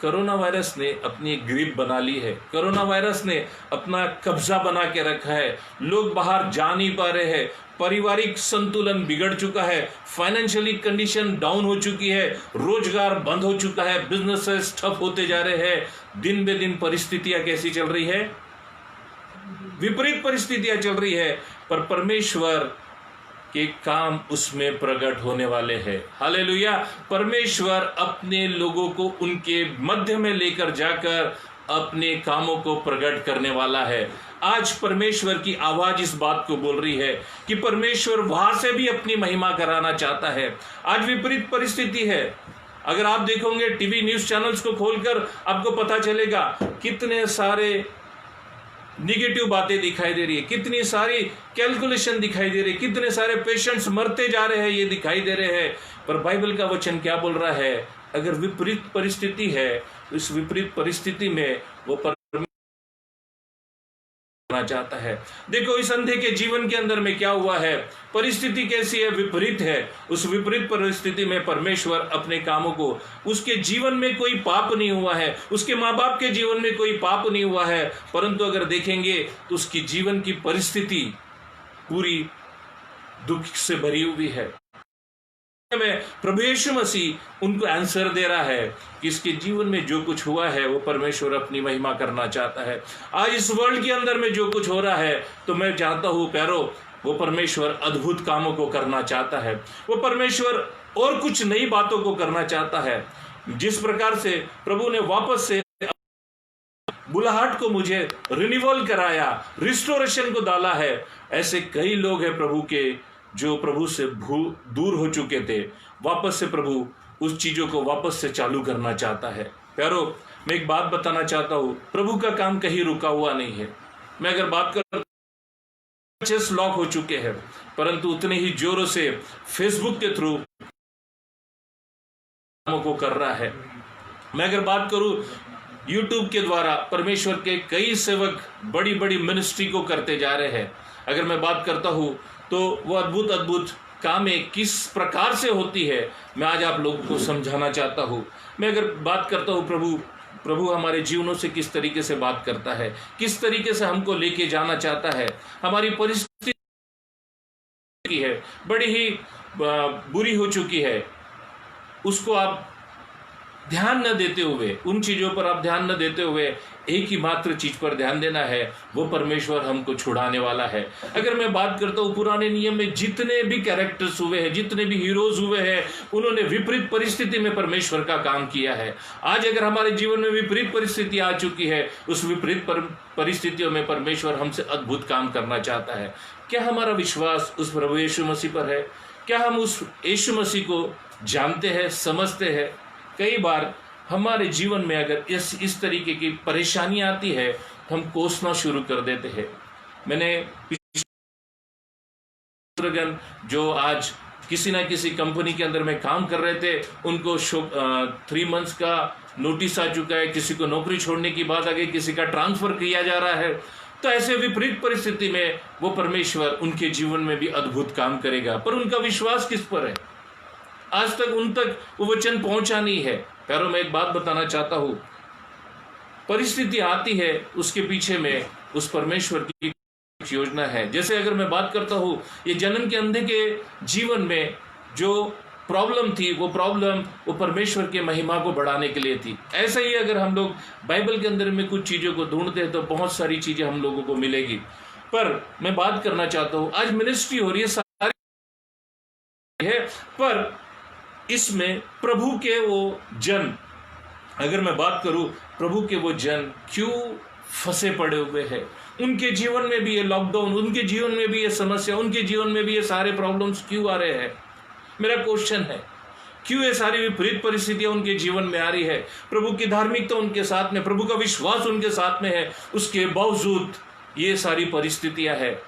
कोरोना वायरस ने अपनी एक ग्रिप बना ली है, कोरोना वायरस ने अपना कब्जा बना के रखा है, लोग बाहर जा नहीं पा रहे हैं, पारिवारिक संतुलन बिगड़ चुका है, फाइनेंशियली कंडीशन डाउन हो चुकी है, रोजगार बंद हो चुका है, बिजनेसेस ठप होते जा रहे हैं। दिन बे दिन परिस्थितियां कैसी चल रही है? विपरीत परिस्थितियां चल रही है, पर परमेश्वर के काम उसमें प्रकट होने वाले हैं। हालेलुया। परमेश्वर अपने लोगों को उनके मध्य में लेकर जाकर अपने कामों को प्रकट करने वाला है। आज परमेश्वर की आवाज इस बात को बोल रही है कि परमेश्वर वहां से भी अपनी महिमा कराना चाहता है। आज विपरीत परिस्थिति है, अगर आप देखोगे टीवी न्यूज चैनल्स को खोलकर आपको पता चलेगा कितने सारे निगेटिव बातें दिखाई दे रही है, कितनी सारी कैलकुलेशन दिखाई दे रही है, कितने सारे पेशेंट्स मरते जा रहे हैं, ये दिखाई दे रहे हैं। पर बाइबल का वचन क्या बोल रहा है? अगर विपरीत परिस्थिति है, इस विपरीत परिस्थिति में वो करना चाहता है। देखो इस अंधे के जीवन के अंदर में क्या हुआ है, परिस्थिति कैसी है, विपरीत है। उस विपरीत परिस्थिति में परमेश्वर अपने कामों को, उसके जीवन में कोई पाप नहीं हुआ है, उसके माँ बाप के जीवन में कोई पाप नहीं हुआ है, परंतु अगर देखेंगे तो उसकी जीवन की परिस्थिति पूरी दुख से भरी हुई है। में प्रभु यीशु मसीह उनको आंसर दे रहा है कि इसके जीवन में जो कुछ हुआ है वो परमेश्वर अपनी महिमा करना चाहता है। आज इस वर्ल्ड के अंदर में जो कुछ हो रहा है तो मैं चाहता हूँ प्यारो, वो परमेश्वर अद्भुत कामों को करना चाहता है। वो परमेश्वर और कुछ नई बातों को करना चाहता है। जिस प्रकार से प्रभु ने वापस से बुलाहट को मुझे रिन्यूअल कराया, रिस्टोरेशन को डाला है, ऐसे कई लोग हैं प्रभु के जो प्रभु से दूर हो चुके थे, वापस से प्रभु उस चीजों को वापस से चालू करना चाहता है। प्यारो, मैं एक बात बताना चाहता हूं, प्रभु का काम कहीं रुका हुआ नहीं है। मैं अगर बात कर चर्चेस लॉक हो चुके हैं, परंतु उतने ही जोरों से फेसबुक के थ्रू कामों को कर रहा है। मैं अगर बात करूं यूट्यूब के द्वारा परमेश्वर के कई सेवक बड़ी बड़ी मिनिस्ट्री को करते जा रहे हैं। अगर मैं बात करता हूं तो वो अद्भुत अद्भुत कामें किस प्रकार से होती है, मैं आज आप लोगों को समझाना चाहता हूँ। मैं अगर बात करता हूँ प्रभु हमारे जीवनों से किस तरीके से बात करता है, किस तरीके से हमको लेके जाना चाहता है। हमारी परिस्थिति है बड़ी ही बुरी हो चुकी है, उसको आप ध्यान न देते हुए, उन चीजों पर आप ध्यान न देते हुए एक ही मात्र चीज पर ध्यान देना है, वो परमेश्वर हमको छुड़ाने वाला है। अगर मैं बात करता हूँ पुराने नियम में जितने भी कैरेक्टर्स हुए हैं, जितने भी हीरोज हुए हैं, उन्होंने विपरीत परिस्थिति में परमेश्वर का काम किया है। आज अगर हमारे जीवन में विपरीत परिस्थिति आ चुकी है, उस विपरीत परिस्थितियों में परमेश्वर हमसे अद्भुत काम करना चाहता है। क्या हमारा विश्वास उस प्रभु यीशु मसीह पर है? क्या हम उस यीशु मसीह को जानते हैं, समझते हैं? कई बार हमारे जीवन में अगर इस तरीके की परेशानी आती है तो हम कोसना शुरू कर देते हैं। मैंने जो आज किसी ना किसी कंपनी के अंदर में काम कर रहे थे, उनको 3 मंथ्स का नोटिस आ चुका है, किसी को नौकरी छोड़ने की बात आ गई, किसी का ट्रांसफर किया जा रहा है। तो ऐसे विपरीत परिस्थिति में वो परमेश्वर उनके जीवन में भी अद्भुत काम करेगा, पर उनका विश्वास किस पर है? आज तक उन तक वो वचन पहुंचा नहीं है। प्यारो, मैं एक बात बताना चाहता हूं, परिस्थिति आती है उसके पीछे में उस परमेश्वर की योजना है। जैसे अगर मैं बात करता हूं, ये जन्म के अंधे के जीवन में जो प्रॉब्लम थी, वो प्रॉब्लम वो परमेश्वर के महिमा को बढ़ाने के लिए थी। ऐसा ही अगर हम लोग बाइबल के अंदर में कुछ चीजों को ढूंढते हैं तो बहुत सारी चीजें हम लोगों को मिलेगी। पर मैं बात करना चाहता हूं, आज मिनिस्ट्री हो रही है, सारी है, पर इसमें प्रभु के वो जन, अगर मैं बात करूं प्रभु के वो जन क्यों फंसे पड़े हुए हैं? उनके जीवन में भी ये लॉकडाउन, उनके जीवन में भी ये समस्या, उनके जीवन में भी ये सारे प्रॉब्लम्स क्यों आ रहे हैं? मेरा क्वेश्चन है, क्यों ये सारी विपरीत परिस्थितियां उनके जीवन में आ रही है? प्रभु की धार्मिकता उनके साथ में, प्रभु का विश्वास उनके साथ में है, उसके बावजूद ये सारी परिस्थितियां है।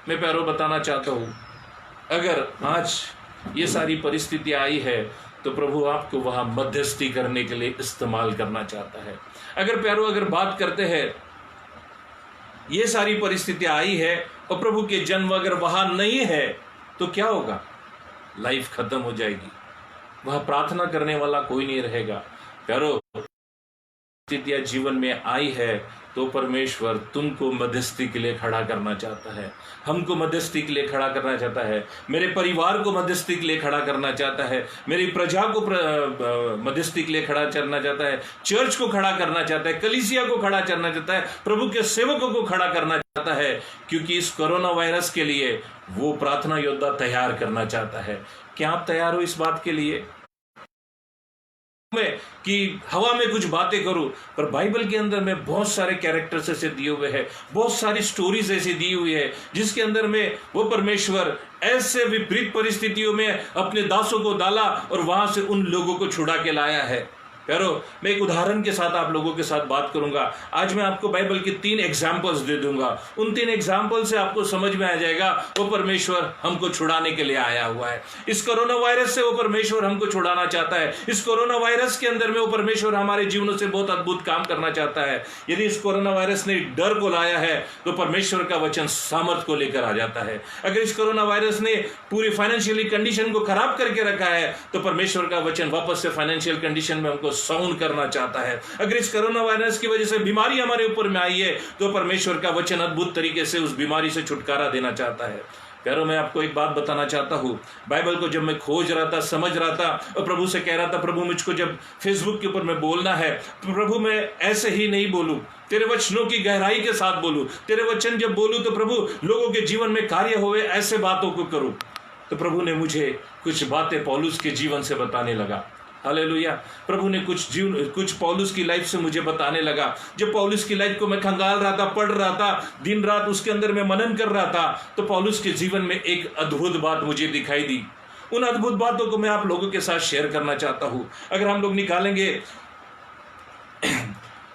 मैं प्यारो बताना चाहता हूं, अगर आज ये सारी परिस्थितियां आई है तो प्रभु आपको वहां मध्यस्थी करने के लिए इस्तेमाल करना चाहता है। अगर प्यारो अगर बात करते हैं, ये सारी परिस्थितियां आई है और प्रभु के जन्म अगर वहां नहीं है तो क्या होगा? लाइफ खत्म हो जाएगी, वहां प्रार्थना करने वाला कोई नहीं रहेगा। प्यारो, परिस्थितियां जीवन में आई है तो परमेश्वर तुमको मध्यस्थी के लिए खड़ा करना चाहता है, हमको मध्यस्थी के लिए खड़ा करना चाहता है, मेरे परिवार को मध्यस्थी के लिए खड़ा करना चाहता है, मेरी प्रजा को मध्यस्थी के लिए खड़ा करना चाहता है, चर्च को खड़ा करना चाहता है, कलीसिया को खड़ा करना चाहता है, प्रभु के सेवकों को खड़ा करना चाहता है, क्योंकि इस कोरोना वायरस के लिए वो प्रार्थना योद्धा तैयार करना चाहता है। क्या आप तैयार हो इस बात के लिए में कि हवा में कुछ बातें करूं? पर बाइबल के अंदर में बहुत सारे कैरेक्टर्स ऐसे दिए हुए हैं, बहुत सारी स्टोरीज ऐसी दी हुई है, जिसके अंदर में वो परमेश्वर ऐसे विपरीत परिस्थितियों में अपने दासों को डाला और वहां से उन लोगों को छुड़ा के लाया है। प्यारो, मैं एक उदाहरण के साथ आप लोगों के साथ बात करूंगा। आज मैं आपको बाइबल की 3 एग्जाम्पल्स दे दूंगा। उन 3 एग्जाम्पल से आपको समझ में आ जाएगा वो परमेश्वर हमको छुड़ाने के लिए आया हुआ है। इस कोरोना वायरस से वो परमेश्वर हमको छुड़ाना चाहता है। इस कोरोना वायरस के अंदर में वो परमेश्वर हमारे जीवनों से बहुत अद्भुत काम करना चाहता है। यदि इस कोरोना वायरस ने डर को लाया है तो परमेश्वर का वचन सामर्थ को लेकर आ जाता है। अगर इस कोरोना वायरस ने पूरी फाइनेंशियली कंडीशन को खराब करके रखा है तो परमेश्वर का वचन वापस से फाइनेंशियल कंडीशन में हमको साउंड करना चाहता है। अगर इस कोरोना वायरस की वजह से बीमारी हमारे ऊपर में आई है तो परमेश्वर का वचन अद्भुत तरीके से उस बीमारी से छुटकारा देना चाहता है। प्यारो, मैं आपको एक बात बताना चाहता हूँ। बाइबल को जब मैं खोज रहा था, समझ रहा था और प्रभु से कह रहा था, प्रभु मुझको जब फेसबुक के ऊपर मैं बोलना है तो प्रभु मैं ऐसे ही नहीं बोलूं, तेरे वचनों की गहराई के साथ बोलूं। तेरे वचन जब बोलूं तो प्रभु लोगों के जीवन में कार्य होवे, ऐसे बातों को करूं। तो प्रभु ने मुझे कुछ बातें पौलुस के जीवन से बताने लगा। हालेलुया। प्रभु ने कुछ पौलुस की लाइफ से मुझे बताने लगा। जब पौलुस की लाइफ को मैं खंगाल रहा था, पढ़ रहा था, दिन रात उसके अंदर में मनन कर रहा था, तो पौलुस के जीवन में एक अद्भुत बात मुझे दिखाई दी। उन अद्भुत बातों को मैं आप लोगों के साथ शेयर करना चाहता हूं। अगर हम लोग निकालेंगे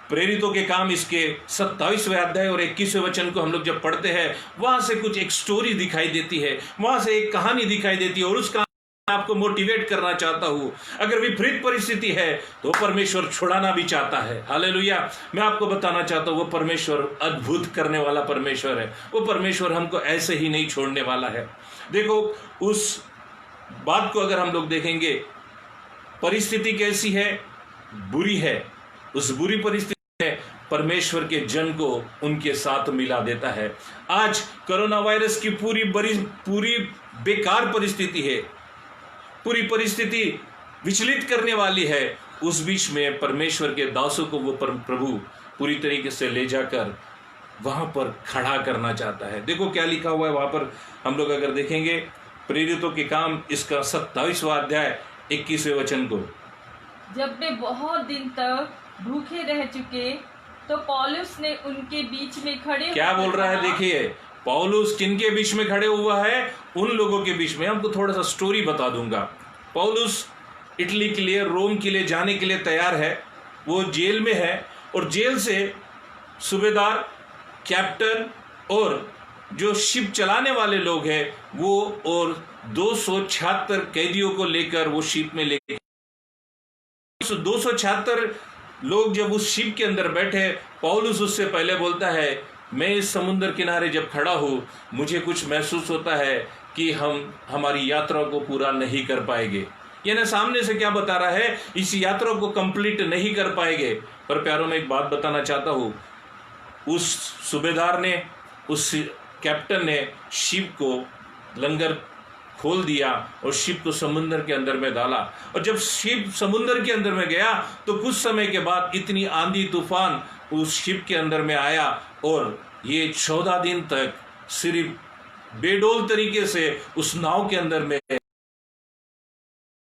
प्रेरितों के काम इसके 27वें अध्याय और 21वें वचन को हम लोग जब पढ़ते हैं, वहां से कुछ एक स्टोरी दिखाई देती है, वहां से एक कहानी दिखाई देती है और उसका आपको मोटिवेट करना चाहता हूं। अगर विपरीत परिस्थिति है तो परमेश्वर छुड़ाना भी चाहता है। हालेलुया। मैं आपको बताना चाहता हूं वो परमेश्वर अद्भुत करने वाला परमेश्वर है। वो परमेश्वर हमको ऐसे ही नहीं छोड़ने वाला है। देखो, उस बात को अगर हम लोग देखेंगे, परिस्थिति कैसी है? बुरी है। उस बुरी परिस्थिति में परमेश्वर के जन को उनके साथ मिला देता है। आज कोरोना वायरस की पूरी बेकार परिस्थिति है, पूरी परिस्थिति विचलित करने वाली है। उस बीच में परमेश्वर के दासों को वो प्रभु पूरी तरीके से ले जाकर वहां पर खड़ा करना चाहता है। देखो क्या लिखा हुआ है वहां पर, हम लोग अगर देखेंगे प्रेरितों के काम इसका 27वां अध्याय 21वें वचन को। जब वे बहुत दिन तक भूखे रह चुके तो पौलुस ने उनके बीच में खड़े क्या बोल रहा है? देखिए, पौलुस किनके बीच में खड़े हुआ है? उन लोगों के बीच में। हमको थोड़ा सा स्टोरी बता दूंगा। पौलुस इटली के लिए, रोम के लिए जाने के लिए तैयार है। वो जेल में है और जेल से सूबेदार, कैप्टन और जो शिप चलाने वाले लोग हैं वो और 276 कैदियों को लेकर वो शिप में लेकर 276 लोग जब उस शिप के अंदर बैठे, पौलुस उससे पहले बोलता है, मैं इस समुद्र किनारे जब खड़ा हूँ मुझे कुछ महसूस होता है कि हम हमारी यात्रा को पूरा नहीं कर पाएंगे। यानी सामने से क्या बता रहा है? इस यात्रा को कंप्लीट नहीं कर पाएंगे। पर प्यारों, में एक बात बताना चाहता हूँ, उस सूबेदार ने, उस कैप्टन ने शिप को लंगर खोल दिया और शिप को समुद्र के अंदर में डाला। और जब शिप समुद्र के अंदर में गया तो कुछ समय के बाद इतनी आंधी तूफान उस शिप के अंदर में आया और ये 14 दिन तक सिर्फ बेडौल तरीके से उस नाव के अंदर में।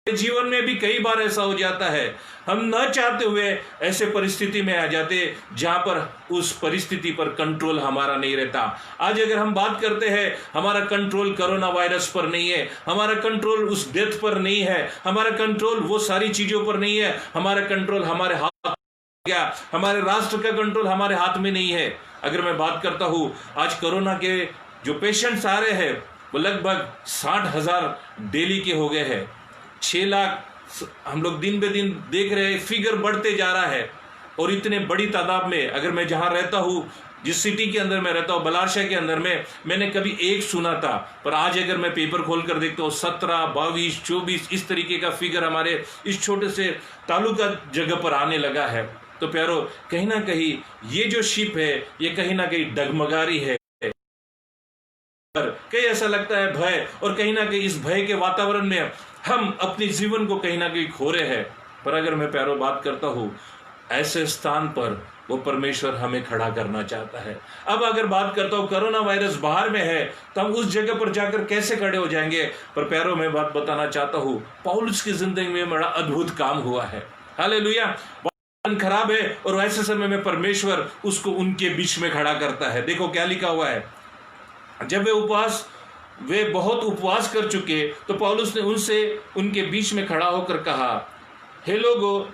जीवन में भी कई बार ऐसा हो जाता है, हम न चाहते हुए ऐसे परिस्थिति में आ जाते जहां पर उस परिस्थिति पर कंट्रोल हमारा नहीं रहता। आज अगर हम बात करते हैं, हमारा कंट्रोल कोरोना वायरस पर नहीं है, हमारा कंट्रोल उस डेथ पर नहीं है, हमारा कंट्रोल वो सारी चीजों पर नहीं है, हमारा कंट्रोल हमारे हाथ, क्या हमारे राष्ट्र का कंट्रोल हमारे हाथ में नहीं है। अगर मैं बात करता हूं, आज कोरोना के जो पेशेंट्स आ रहे हैं वो लगभग 60,000 डेली के हो गए हैं। 6 लाख हम लोग दिन बे दिन देख रहे हैं, फिगर बढ़ते जा रहा है। और इतने बड़ी तादाद में, अगर मैं जहां रहता हूं, जिस सिटी के अंदर मैं रहता हूं, बलारशा के अंदर में, मैंने कभी एक सुना था, पर आज अगर मैं पेपर खोल कर देखता हूं 17, 22, 24 इस तरीके का फिगर हमारे इस छोटे से तालुका जगह पर आने लगा है। तो प्यारो, कहीं ना कहीं ये जो शिप है ये कहीं ना कहीं डगमगा रही है। कहीं ऐसा लगता है भय, और कहीं ना कहीं इस भय के वातावरण में हम अपने जीवन को कहीं ना कहीं खो रहे हैं। पर अगर मैं प्यारो बात करता हूं, ऐसे स्थान पर वो परमेश्वर हमें खड़ा करना चाहता है। अब अगर बात करता हूं कोरोना वायरस बाहर में है तो हम उस जगह पर जाकर कैसे खड़े हो जाएंगे। पर प्यारो, मैं बात बताना चाहता हूं, पौलुस की जिंदगी में बड़ा अद्भुत काम हुआ है। हालेलुया। खराब है और ऐसे समय में परमेश्वर उसको उनके बीच में खड़ा करता है। देखो क्या लिखा हुआ है, जब वे बहुत उपवास कर चुके तो पौलुस ने उनसे उनके बीच में खड़ा होकर कहा, हे लोगों,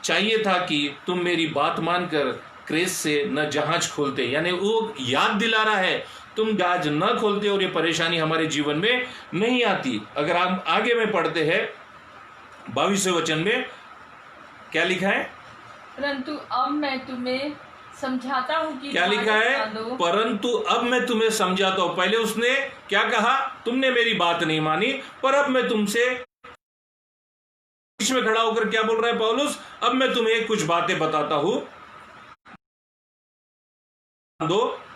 चाहिए था कि तुम मेरी बात मानकर क्रेस से न जहाज खोलते, यानी वो याद दिला रहा है तुम जहाज न खोलते और ये परेशानी हमारे जीवन में नहीं आती। अगर हम आगे में पढ़ते हैं 22वें वचन में क्या लिखा है? परंतु अब मैं तुम्हें समझाता हूँ कि क्या लिखा है? परंतु अब मैं तुम्हें समझाता हूं। पहले उसने क्या कहा? तुमने मेरी बात नहीं मानी, पर अब मैं तुमसे बीच में खड़ा होकर क्या बोल रहा है पौलुस? अब मैं तुम्हें कुछ बातें बताता हूं।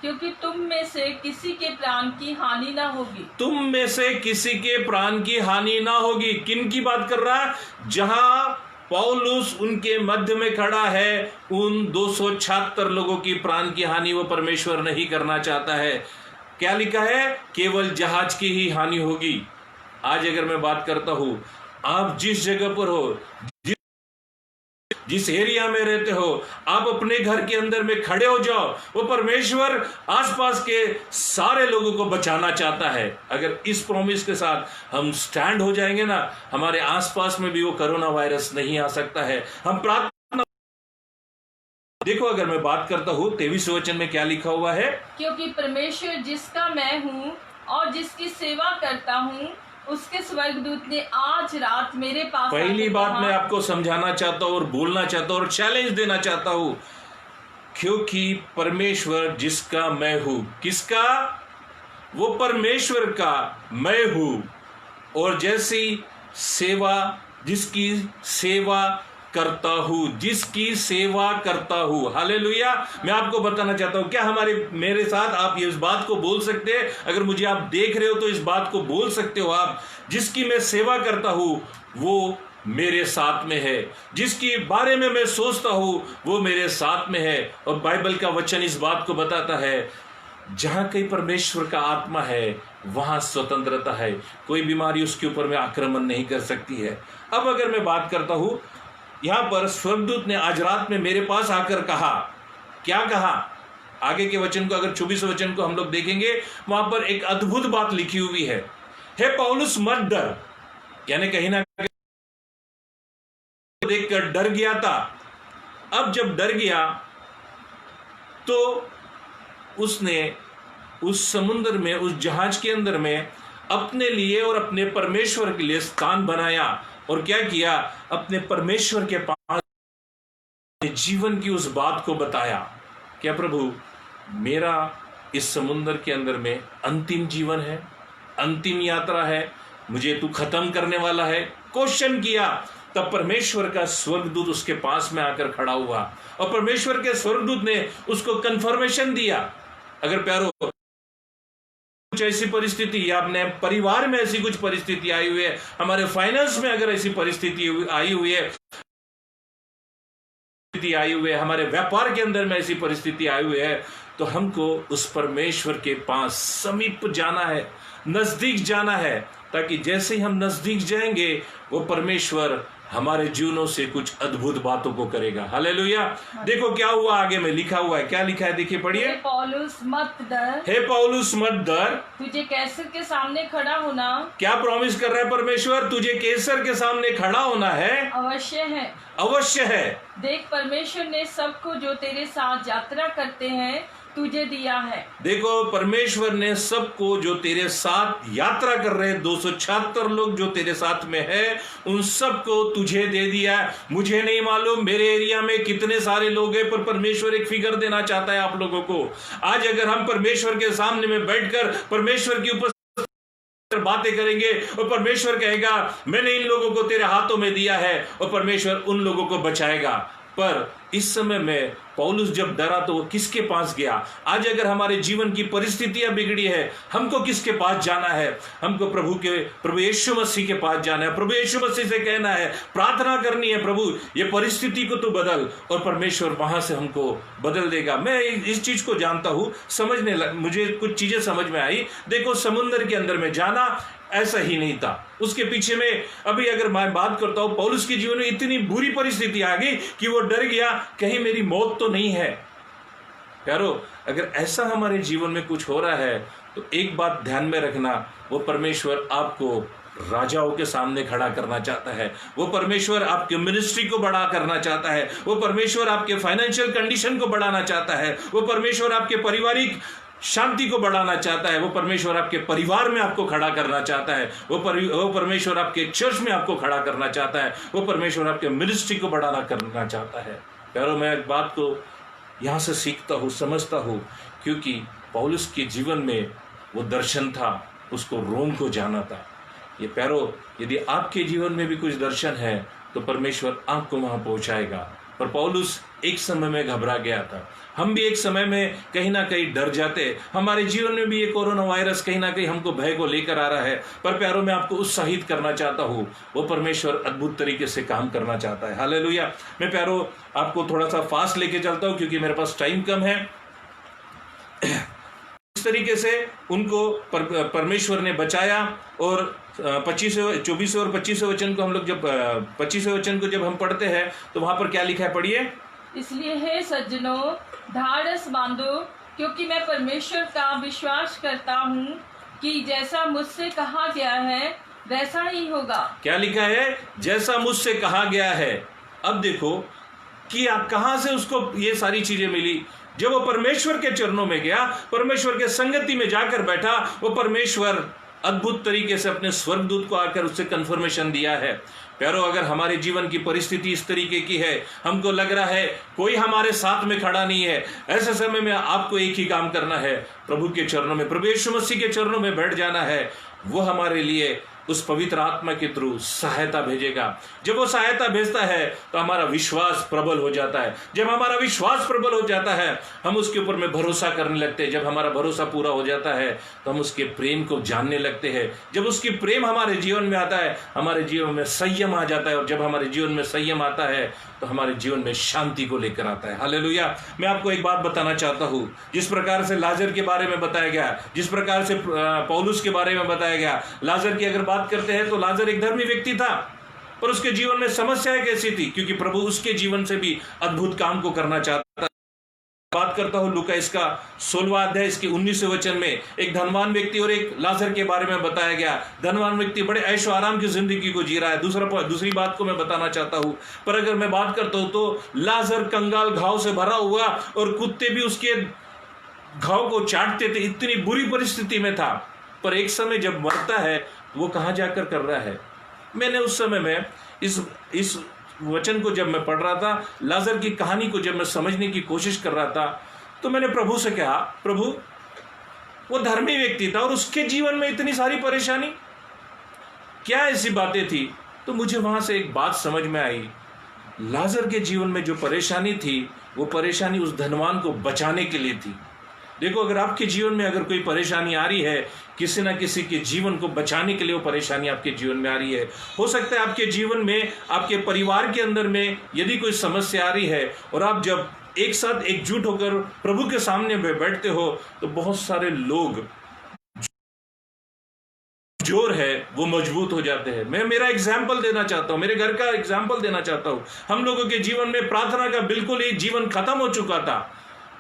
क्योंकि तुम में से किसी के प्राण की हानि ना होगी। तुम में से किसी के प्राण की हानि ना होगी। किन की बात कर रहा है? जहां पौलुस उनके मध्य में खड़ा है, उन 276 लोगों की प्राण की हानि वो परमेश्वर नहीं करना चाहता है। क्या लिखा है? केवल जहाज की ही हानि होगी। आज अगर मैं बात करता हूं, आप जिस जगह पर हो, जिस एरिया में रहते हो, आप अपने घर के अंदर में खड़े हो जाओ। वो परमेश्वर आसपास के सारे लोगों को बचाना चाहता है। अगर इस प्रॉमिस के साथ हम स्टैंड हो जाएंगे ना, हमारे आसपास में भी वो कोरोना वायरस नहीं आ सकता है। हम प्रार्थना देखो, अगर मैं बात करता हूं 23वें वचन में क्या लिखा हुआ है? क्योंकि परमेश्वर जिसका मैं हूँ और जिसकी सेवा करता हूँ, उसके स्वर्गदूत ने आज रात मेरे पास पहली बात मैं आपको समझाना चाहता हूं और बोलना चाहता हूं और चैलेंज देना चाहता हूं, क्योंकि परमेश्वर जिसका मैं हूं, किसका? वो परमेश्वर का मैं हूं। और जैसी सेवा, जिसकी सेवा करता हूं, जिसकी सेवा करता हूं। हालेलुया। मैं आपको बताना चाहता हूं, क्या मेरे साथ आप ये इस बात को बोल सकते हैं? अगर मुझे आप देख रहे हो तो इस बात को बोल सकते हो आप, जिसकी मैं सेवा करता हूं वो मेरे साथ में है, जिसकी बारे में मैं सोचता हूं वो मेरे साथ में है। और बाइबल का वचन इस बात को बताता है, जहां कहीं परमेश्वर का आत्मा है वहां स्वतंत्रता है। कोई बीमारी उसके ऊपर में आक्रमण नहीं कर सकती है। अब अगर मैं बात करता हूं, यहां पर स्वर्गदूत ने आज रात में मेरे पास आकर कहा, क्या कहा? आगे के वचन को, अगर 24वें वचन को हम लोग देखेंगे, वहां पर एक अद्भुत बात लिखी हुई है। हे पौलुस मत डर, यानी कहीं ना कहीं देखकर डर गया था। अब जब डर गया तो उसने उस समुद्र में, उस जहाज के अंदर में अपने लिए और अपने परमेश्वर के लिए स्थान बनाया। और क्या किया? अपने परमेश्वर के पास जीवन की उस बात को बताया। क्या प्रभु, मेरा इस समुद्र के अंदर में अंतिम जीवन है, अंतिम यात्रा है, मुझे तू खत्म करने वाला है? क्वेश्चन किया। तब परमेश्वर का स्वर्गदूत उसके पास में आकर खड़ा हुआ और परमेश्वर के स्वर्गदूत ने उसको कंफर्मेशन दिया। अगर प्यारो कुछ ऐसी परिस्थिति, आपने परिवार में ऐसी कुछ परिस्थिति आई हुई है, हमारे फाइनेंस में अगर ऐसी परिस्थिति आई हुई है, हमारे व्यापार के अंदर में ऐसी परिस्थिति आई हुई है, तो हमको उस परमेश्वर के पास समीप जाना है, नजदीक जाना है, ताकि जैसे ही हम नजदीक जाएंगे वो परमेश्वर हमारे जीवनों से कुछ अद्भुत बातों को करेगा। हालेलुया। देखो क्या हुआ, आगे में लिखा हुआ है, क्या लिखा है देखिए, पढ़िए। हे पौलुस मत डर, हे पौलुस मत डर, तुझे कैसर के सामने खड़ा होना। क्या प्रॉमिस कर रहा है परमेश्वर? तुझे कैसर के सामने खड़ा होना है, अवश्य है, अवश्य है। देख, परमेश्वर ने सबको जो तेरे साथ यात्रा करते हैं तुझे दिया है। देखो, परमेश्वर ने सबको जो तेरे साथ यात्रा कर रहे हैं, 276 लोग जो तेरे साथ में है, उन सबको तुझे दे दिया है। मुझे नहीं मालूम मेरे एरिया में कितने सारे लोग हैं, पर परमेश्वर एक फिगर देना चाहता है आप लोगों को। आज अगर हम परमेश्वर के सामने में बैठकर परमेश्वर की ऊपर बातें करेंगे और परमेश्वर कहेगा मैंने इन लोगों को तेरे हाथों में दिया है, और परमेश्वर उन लोगों को बचाएगा। पर इस समय में पौलुस जब डरा तो वो किसके पास गया? आज अगर हमारे जीवन की परिस्थितियां बिगड़ी है, हमको किसके पास जाना है? हमको प्रभु यीशु मसीह के पास जाना है। प्रभु यीशु मसीह से कहना है, प्रार्थना करनी है, प्रभु ये परिस्थिति को तू बदल, और परमेश्वर वहां से हमको बदल देगा। मैं इस चीज को जानता हूं, मुझे कुछ चीजें समझ में आई। देखो, समुद्र के अंदर में जाना ऐसा ही नहीं था, उसके पीछे में अभी अगर मैं बात करता हूं, पौलुस के जीवन में इतनी बुरी परिस्थिति आ गई कि वो डर गया, कहीं मेरी मौत तो नहीं है। प्यारो, अगर ऐसा हमारे जीवन में कुछ हो रहा है तो एक बात ध्यान में रखना, वो परमेश्वर आपको राजाओं के सामने खड़ा करना चाहता है। वो परमेश्वर आपके मिनिस्ट्री को बड़ा करना चाहता है। वो परमेश्वर आपके फाइनेंशियल कंडीशन को बढ़ाना चाहता है। वो परमेश्वर आपके पारिवारिक शांति को बढ़ाना चाहता है। वो परमेश्वर आपके परिवार में आपको खड़ा करना चाहता है। वो परमेश्वर आपके चर्च में आपको खड़ा करना चाहता है। वो परमेश्वर आपके मिनिस्ट्री को बढ़ाना करना चाहता है। प्यारो, मैं एक बात को यहाँ से सीखता हूँ, समझता हूँ, क्योंकि पौलुस के जीवन में वो दर्शन था, उसको रोम को जाना था। ये प्यारो, यदि आपके जीवन में भी कुछ दर्शन है तो परमेश्वर आपको वहाँ पहुँचाएगा। पर पौलुस एक समय में घबरा गया था। हम भी एक समय में कहीं ना कहीं डर जाते। हमारे जीवन में भी ये कोरोना वायरस कहीं ना कहीं हमको भय को लेकर आ रहा है। पर प्यारो, मैं आपको उत्साहित करना चाहता हूँ, वो परमेश्वर अद्भुत तरीके से काम करना चाहता है। हालेलुया। मैं प्यारो आपको थोड़ा सा फास्ट लेके चलता हूँ क्योंकि मेरे पास टाइम कम है। इस तरीके से उनको परमेश्वर ने बचाया। और 24 और 25 वचन को हम लोग जब 25 वचन को जब हम पढ़ते हैं तो वहां पर क्या लिखा है, पढ़िए। इसलिए हे सज्जनों, ढाढ़स बांधो, क्योंकि मैं परमेश्वर का विश्वास करता हूँ कि जैसा मुझसे कहा गया है वैसा ही होगा। क्या लिखा है? जैसा मुझसे कहा गया है। अब देखो कि आप कहाँ से उसको ये सारी चीजें मिली। जब वो परमेश्वर के चरणों में गया, परमेश्वर के संगति में जाकर बैठा, वो परमेश्वर अद्भुत तरीके से अपने स्वर्गदूत को आकर उससे कंफर्मेशन दिया है। प्यारो, अगर हमारे जीवन की परिस्थिति इस तरीके की है, हमको लग रहा है कोई हमारे साथ में खड़ा नहीं है, ऐसे समय में आपको एक ही काम करना है, प्रभु के चरणों में, प्रभु यीशु मसीह के चरणों में बैठ जाना है। वो हमारे लिए उस पवित्र आत्मा के थ्रू सहायता भेजेगा। जब वो सहायता भेजता है तो हमारा विश्वास प्रबल हो जाता है। जब हमारा विश्वास प्रबल हो जाता है, हम उसके ऊपर में भरोसा करने लगते हैं। जब हमारा भरोसा पूरा हो जाता है तो हम उसके प्रेम को जानने लगते हैं। जब उसकी प्रेम हमारे जीवन में आता है, हमारे जीवन में संयम आ जाता है। और जब हमारे जीवन में संयम आता है तो हमारे जीवन में शांति को लेकर आता है। हालेलुया। मैं आपको एक बात बताना चाहता हूँ, जिस प्रकार से लाजर के बारे में बताया गया, जिस प्रकार से पौलुस के बारे में बताया गया। लाजर की अगर बात करते हैं तो लाजर एक धर्मी व्यक्ति था, पर उसके जीवन में समस्याएं कैसी थी, क्योंकि प्रभु उसके जीवन से भी अद्भुत काम को करना चाहता था। बात करता हूं लूका इसका 16वां अध्याय इसके 19वें वचन में एक धनवान व्यक्ति और एक लाजर के बारे में बताया गया। धनवान व्यक्ति बड़े ऐशो आराम की जिंदगी को जी रहा है। दूसरी बात को मैं बताना चाहता हूं, पर अगर मैं बात करता हूं तो लाजर कंगाल घाव से भरा हुआ और कुत्ते भी उसके घाव को चाटते थे, इतनी बुरी परिस्थिति में था। पर एक समय जब मरता है वो कहां जाकर कर रहा है। मैंने उस समय में इस वचन को जब मैं पढ़ रहा था, लाजर की कहानी को जब मैं समझने की कोशिश कर रहा था, तो मैंने प्रभु से कहा, प्रभु वो धर्मी व्यक्ति था और उसके जीवन में इतनी सारी परेशानी, क्या ऐसी बातें थी? तो मुझे वहां से एक बात समझ में आई। लाजर के जीवन में जो परेशानी थी, वो परेशानी उस धनवान को बचाने के लिए थी। देखो, अगर आपके जीवन में अगर कोई परेशानी आ रही है, किसी ना किसी के जीवन को बचाने के लिए वो परेशानी आपके जीवन में आ रही है। हो सकता है आपके जीवन में, आपके परिवार के अंदर में यदि कोई समस्या आ रही है और आप जब एक साथ एकजुट होकर प्रभु के सामने बैठते हो तो बहुत सारे लोग जोर है वो मजबूत हो जाते हैं। मैं मेरा एग्जाम्पल देना चाहता हूँ, मेरे घर का एग्जाम्पल देना चाहता हूँ। हम लोगों के जीवन में प्रार्थना का बिल्कुल ही जीवन खत्म हो चुका था,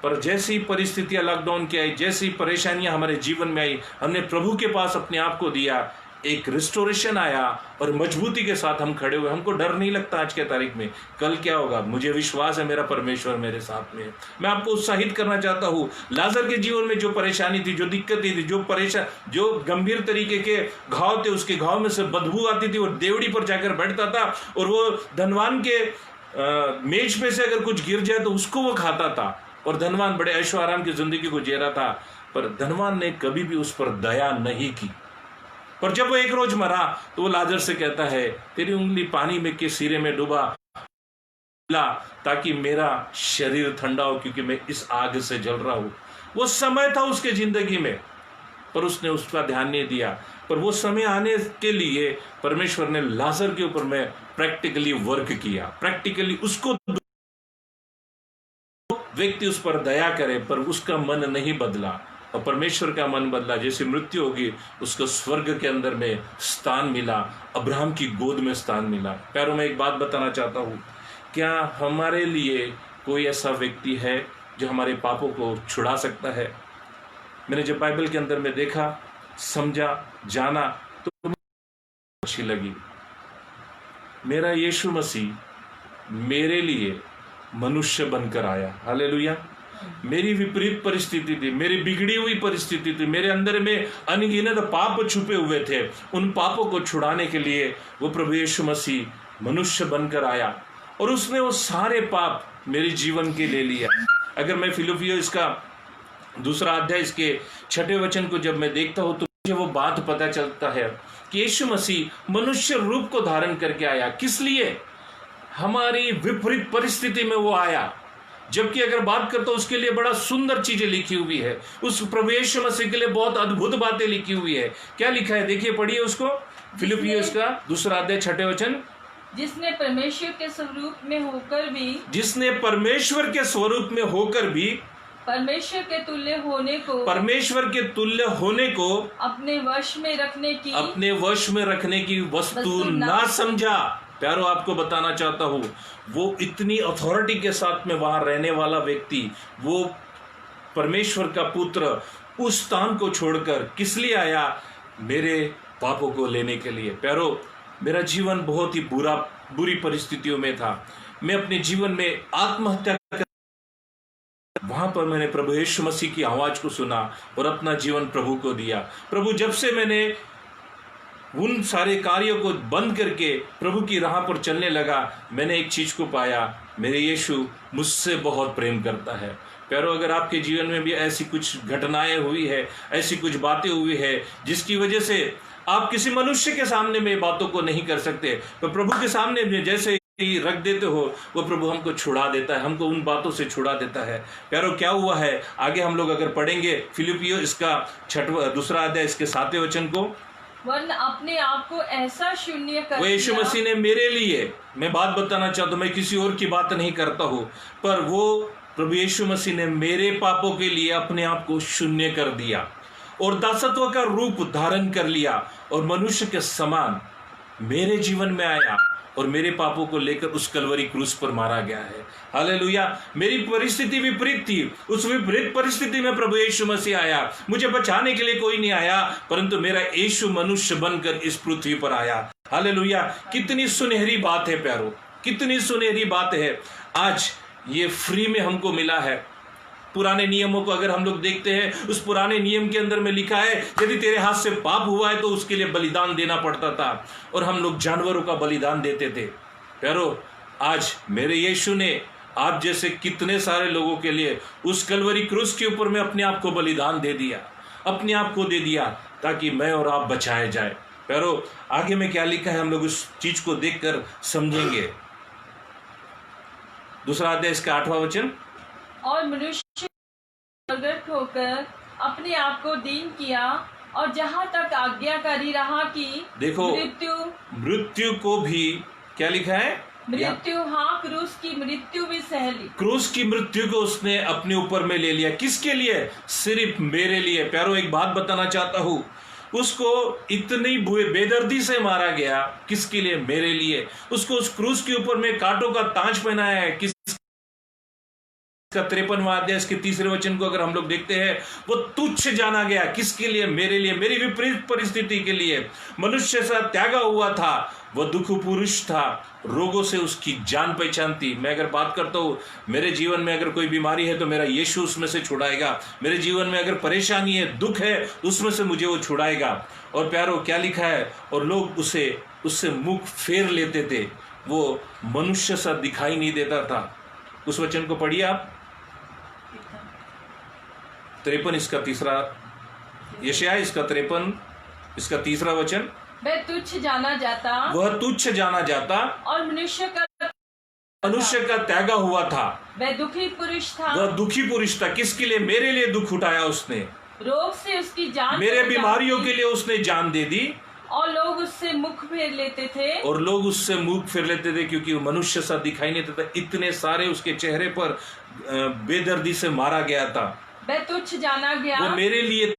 पर जैसी परिस्थितियां लॉकडाउन की आई, जैसी परेशानियां हमारे जीवन में आई, हमने प्रभु के पास अपने आप को दिया, एक रिस्टोरेशन आया और मजबूती के साथ हम खड़े हुए। हमको डर नहीं लगता आज के तारीख में कल क्या होगा। मुझे विश्वास है मेरा परमेश्वर मेरे साथ में है। मैं आपको उत्साहित करना चाहता हूँ, लाजर के जीवन में जो परेशानी थी, जो दिक्कतें थी, जो गंभीर तरीके के घाव थे, उसके घाव में से बदबू आती थी, वो देवड़ी पर जाकर बैठता था और वो धनवान के मेज पे से अगर कुछ गिर जाए तो उसको वो खाता था। और धनवान बड़े ऐशो आराम की जिंदगी को जी रहा था, पर धनवान ने कभी भी उस पर दया नहीं की। पर जब वो एक रोज मरा तो वो लाजर से कहता है, तेरी उंगली पानी में के सिरे में डूबा ताकि मेरा शरीर ठंडा हो, क्योंकि मैं इस आग से जल रहा हूं। वो समय था उसके जिंदगी में, पर उसने उसका ध्यान नहीं दिया। पर वो समय आने के लिए परमेश्वर ने लाजर के ऊपर में प्रैक्टिकली वर्क किया। प्रैक्टिकली उसको व्यक्ति उस पर दया करे, पर उसका मन नहीं बदला और परमेश्वर का मन बदला। जैसे मृत्यु होगी उसको स्वर्ग के अंदर में स्थान मिला, अब्राहम की गोद में स्थान मिला। प्यारों, मैं एक बात बताना चाहता हूँ, क्या हमारे लिए कोई ऐसा व्यक्ति है जो हमारे पापों को छुड़ा सकता है? मैंने जब बाइबल के अंदर में देखा, समझा, जाना, तो अच्छी लगी। मेरा यीशु मसीह मेरे लिए मनुष्य बनकर आया। हालेलुया। मेरी विपरीत परिस्थिति थी, मेरी बिगड़ी हुई परिस्थिति थी, मेरे अंदर में अनगिनत पाप छुपे हुए थे। उन पापों को छुड़ाने के लिए वो प्रभु यीशु मसीह मनुष्य बनकर आया और उसने वो सारे पाप मेरे जीवन के ले लिया। अगर मैं फिलिपियों इसका 2 अध्याय इसके 6 वचन को जब मैं देखता हूँ तो मुझे वो बात पता चलता है कि यीशु मसीह मनुष्य रूप को धारण करके आया। किस लिए? हमारी विपरीत परिस्थिति में वो आया। जबकि अगर बात करता हूं उसके लिए बड़ा सुंदर चीजें लिखी हुई है, उस प्रभु यीशु मसीह के लिए बहुत अद्भुत बातें लिखी हुई है। क्या लिखा है देखिए, पढ़िए उसको, फिलिपियों इसका 2 अध्याय 6 वचन। जिसने परमेश्वर के स्वरूप में होकर भी, जिसने परमेश्वर के स्वरूप में होकर भी परमेश्वर के तुल्य होने को अपने वश में रखने की वस्तु ना समझा। प्यारो, आपको बताना चाहता हूँ, वो इतनी अथॉरिटी के साथ में वहां रहने वाला व्यक्ति, वो परमेश्वर का पुत्र, उस स्थान को छोड़कर किस लिए आया? मेरे पापों को लेने के लिए। प्यारो, मेरा जीवन बहुत ही बुरी परिस्थितियों में था। मैं अपने जीवन में आत्महत्या कर, वहां पर मैंने प्रभु यीशु मसीह की आवाज को सुना और अपना जीवन प्रभु को दिया। प्रभु, जब से मैंने उन सारे कार्यों को बंद करके प्रभु की राह पर चलने लगा, मैंने एक चीज को पाया, मेरे यीशु मुझसे बहुत प्रेम करता है। प्यारो, अगर आपके जीवन में भी ऐसी कुछ घटनाएं हुई है, ऐसी कुछ बातें हुई है जिसकी वजह से आप किसी मनुष्य के सामने में बातों को नहीं कर सकते, तो प्रभु के सामने में जैसे ही रख देते हो, वो प्रभु हमको छुड़ा देता है, हमको उन बातों से छुड़ा देता है। प्यारो, क्या हुआ है आगे हम लोग अगर पढ़ेंगे फिलिपियों इसका 2 अध्याय इसके 7 वचन को, वरन अपने आप को ऐसा शून्य कर वो यीशु मसीह ने मेरे लिए, मैं बात बताना चाहता हूँ, मैं किसी और की बात नहीं करता हूँ, पर वो प्रभु यीशु मसीह ने मेरे पापों के लिए अपने आप को शून्य कर दिया और दासत्व का रूप धारण कर लिया और मनुष्य के समान मेरे जीवन में आया और मेरे पापों को लेकर उस कलवरी क्रूस पर मारा गया है। हालेलुया। मेरी परिस्थिति विपरीत थी, उस विपरीत परिस्थिति में प्रभु यीशु मसीह आया। मुझे बचाने के लिए कोई नहीं आया, परंतु मेरा यीशु मनुष्य बनकर इस पृथ्वी पर आया। हालेलुया। कितनी सुनहरी बात है प्यारो, कितनी सुनहरी बात है। आज ये फ्री में हमको मिला है। पुराने नियमों को अगर हम लोग देखते हैं, उस पुराने नियम के अंदर में लिखा है, यदि तेरे हाथ से पाप हुआ है तो उसके लिए बलिदान देना पड़ता था और हम लोग जानवरों का बलिदान देते थे। प्यारो, आज मेरे यीशु ने आप जैसे कितने सारे लोगों के लिए उस कलवरी क्रूस के ऊपर में अपने आप को बलिदान दे दिया, अपने आप को दे दिया, ताकि मैं और आप बचाए जाए। प्यारो, आगे में क्या लिखा है हम लोग उस चीज को देखकर समझेंगे। 2 अध्याय इसका 8वां वचन, और मनुष्य प्रगट होकर अपने आप को दीन किया और जहाँ तक आज्ञाकारी रहा कि देखो, मृत्यु को भी, क्या लिखा है? मृत्यु, हाँ, क्रूस की मृत्यु भी सह ली। क्रूस की मृत्यु को उसने अपने ऊपर में ले लिया। किसके लिए? सिर्फ मेरे लिए। प्यारो, एक बात बताना चाहता हूँ, उसको इतनी बेदर्दी से मारा गया। किसके लिए? मेरे लिए। उसको उस क्रूस के ऊपर में कांटों का ताज पहनाया है। किस का 53वां अध्याय इसके 3 वचन को अगर हम लोग देखते हैं, वो तुच्छ जाना गया। किसके लिए? मेरे लिए, मेरी विपरीत परिस्थिति के लिए। मनुष्य सा त्यागा हुआ था, वह दुख पुरुष था, रोगों से उसकी जान पहचान थी। मैं अगर बात करता हूँ, मेरे जीवन में अगर कोई बीमारी है तो मेरा यीशु उसमें से छुड़ाएगा। मेरे जीवन में अगर परेशानी है, दुख है, उसमें से मुझे वो छुड़ाएगा। और प्यारो, क्या लिखा है? और लोग उससे मुख फेर लेते थे। वो मनुष्य सा दिखाई नहीं देता था। उस वचन को पढ़िए आप, 53 इसका 3, यशायाह इसका 53 इसका 3 वचन, वह तुच्छ जाना जाता और मनुष्य का त्यागा हुआ था, वह दुखी पुरुष था। किसके लिए? मेरे लिए दुख उठाया उसने। रोग से उसकी जान, मेरे बीमारियों के लिए उसने जान दे दी। और लोग उससे मुख फेर लेते थे, क्योंकि वो मनुष्य सा दिखाई नहीं देता। इतने सारे उसके चेहरे पर बेदर्दी से मारा गया था। वह तुच्छ जाना गया, वो मेरे लिए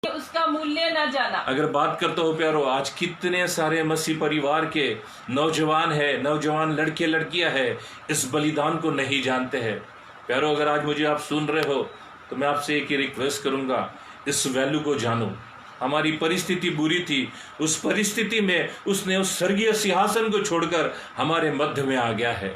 उसका मूल्य न जाना। अगर बात करते हो प्यारो, आज कितने सारे मसीह परिवार के नौजवान लड़के लड़कियां हैं, इस बलिदान को नहीं जानते हैं। प्यारो, अगर आज मुझे आप सुन रहे हो तो मैं आपसे एक ही रिक्वेस्ट करूंगा, इस वैल्यू को जानो। हमारी परिस्थिति बुरी थी, उस परिस्थिति में उसने उस स्वर्गीय सिंहासन को छोड़कर हमारे मध्य में आ गया है,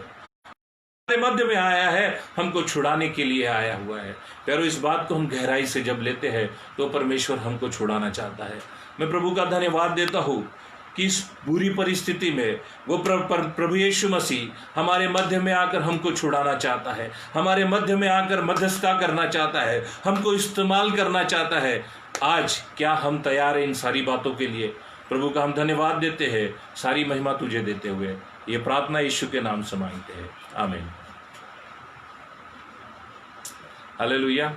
हमारे मध्य में आया है, हमको छुड़ाने के लिए आया हुआ है। प्यारो, इस बात को हम गहराई से जब लेते हैं तो परमेश्वर हमको छुड़ाना चाहता है। मैं प्रभु का धन्यवाद देता हूँ कि इस बुरी परिस्थिति में वो प्रभु यीशु मसीह हमारे मध्य में आकर हमको छुड़ाना चाहता है, हमारे मध्य में आकर मध्यस्थता करना चाहता है, हमको इस्तेमाल करना चाहता है। आज क्या हम तैयार हैं इन सारी बातों के लिए? प्रभु का हम धन्यवाद देते हैं, सारी महिमा तुझे देते हुए ये प्रार्थना यीशु के नाम से मांगते हैं, आमीन। हालेलुया।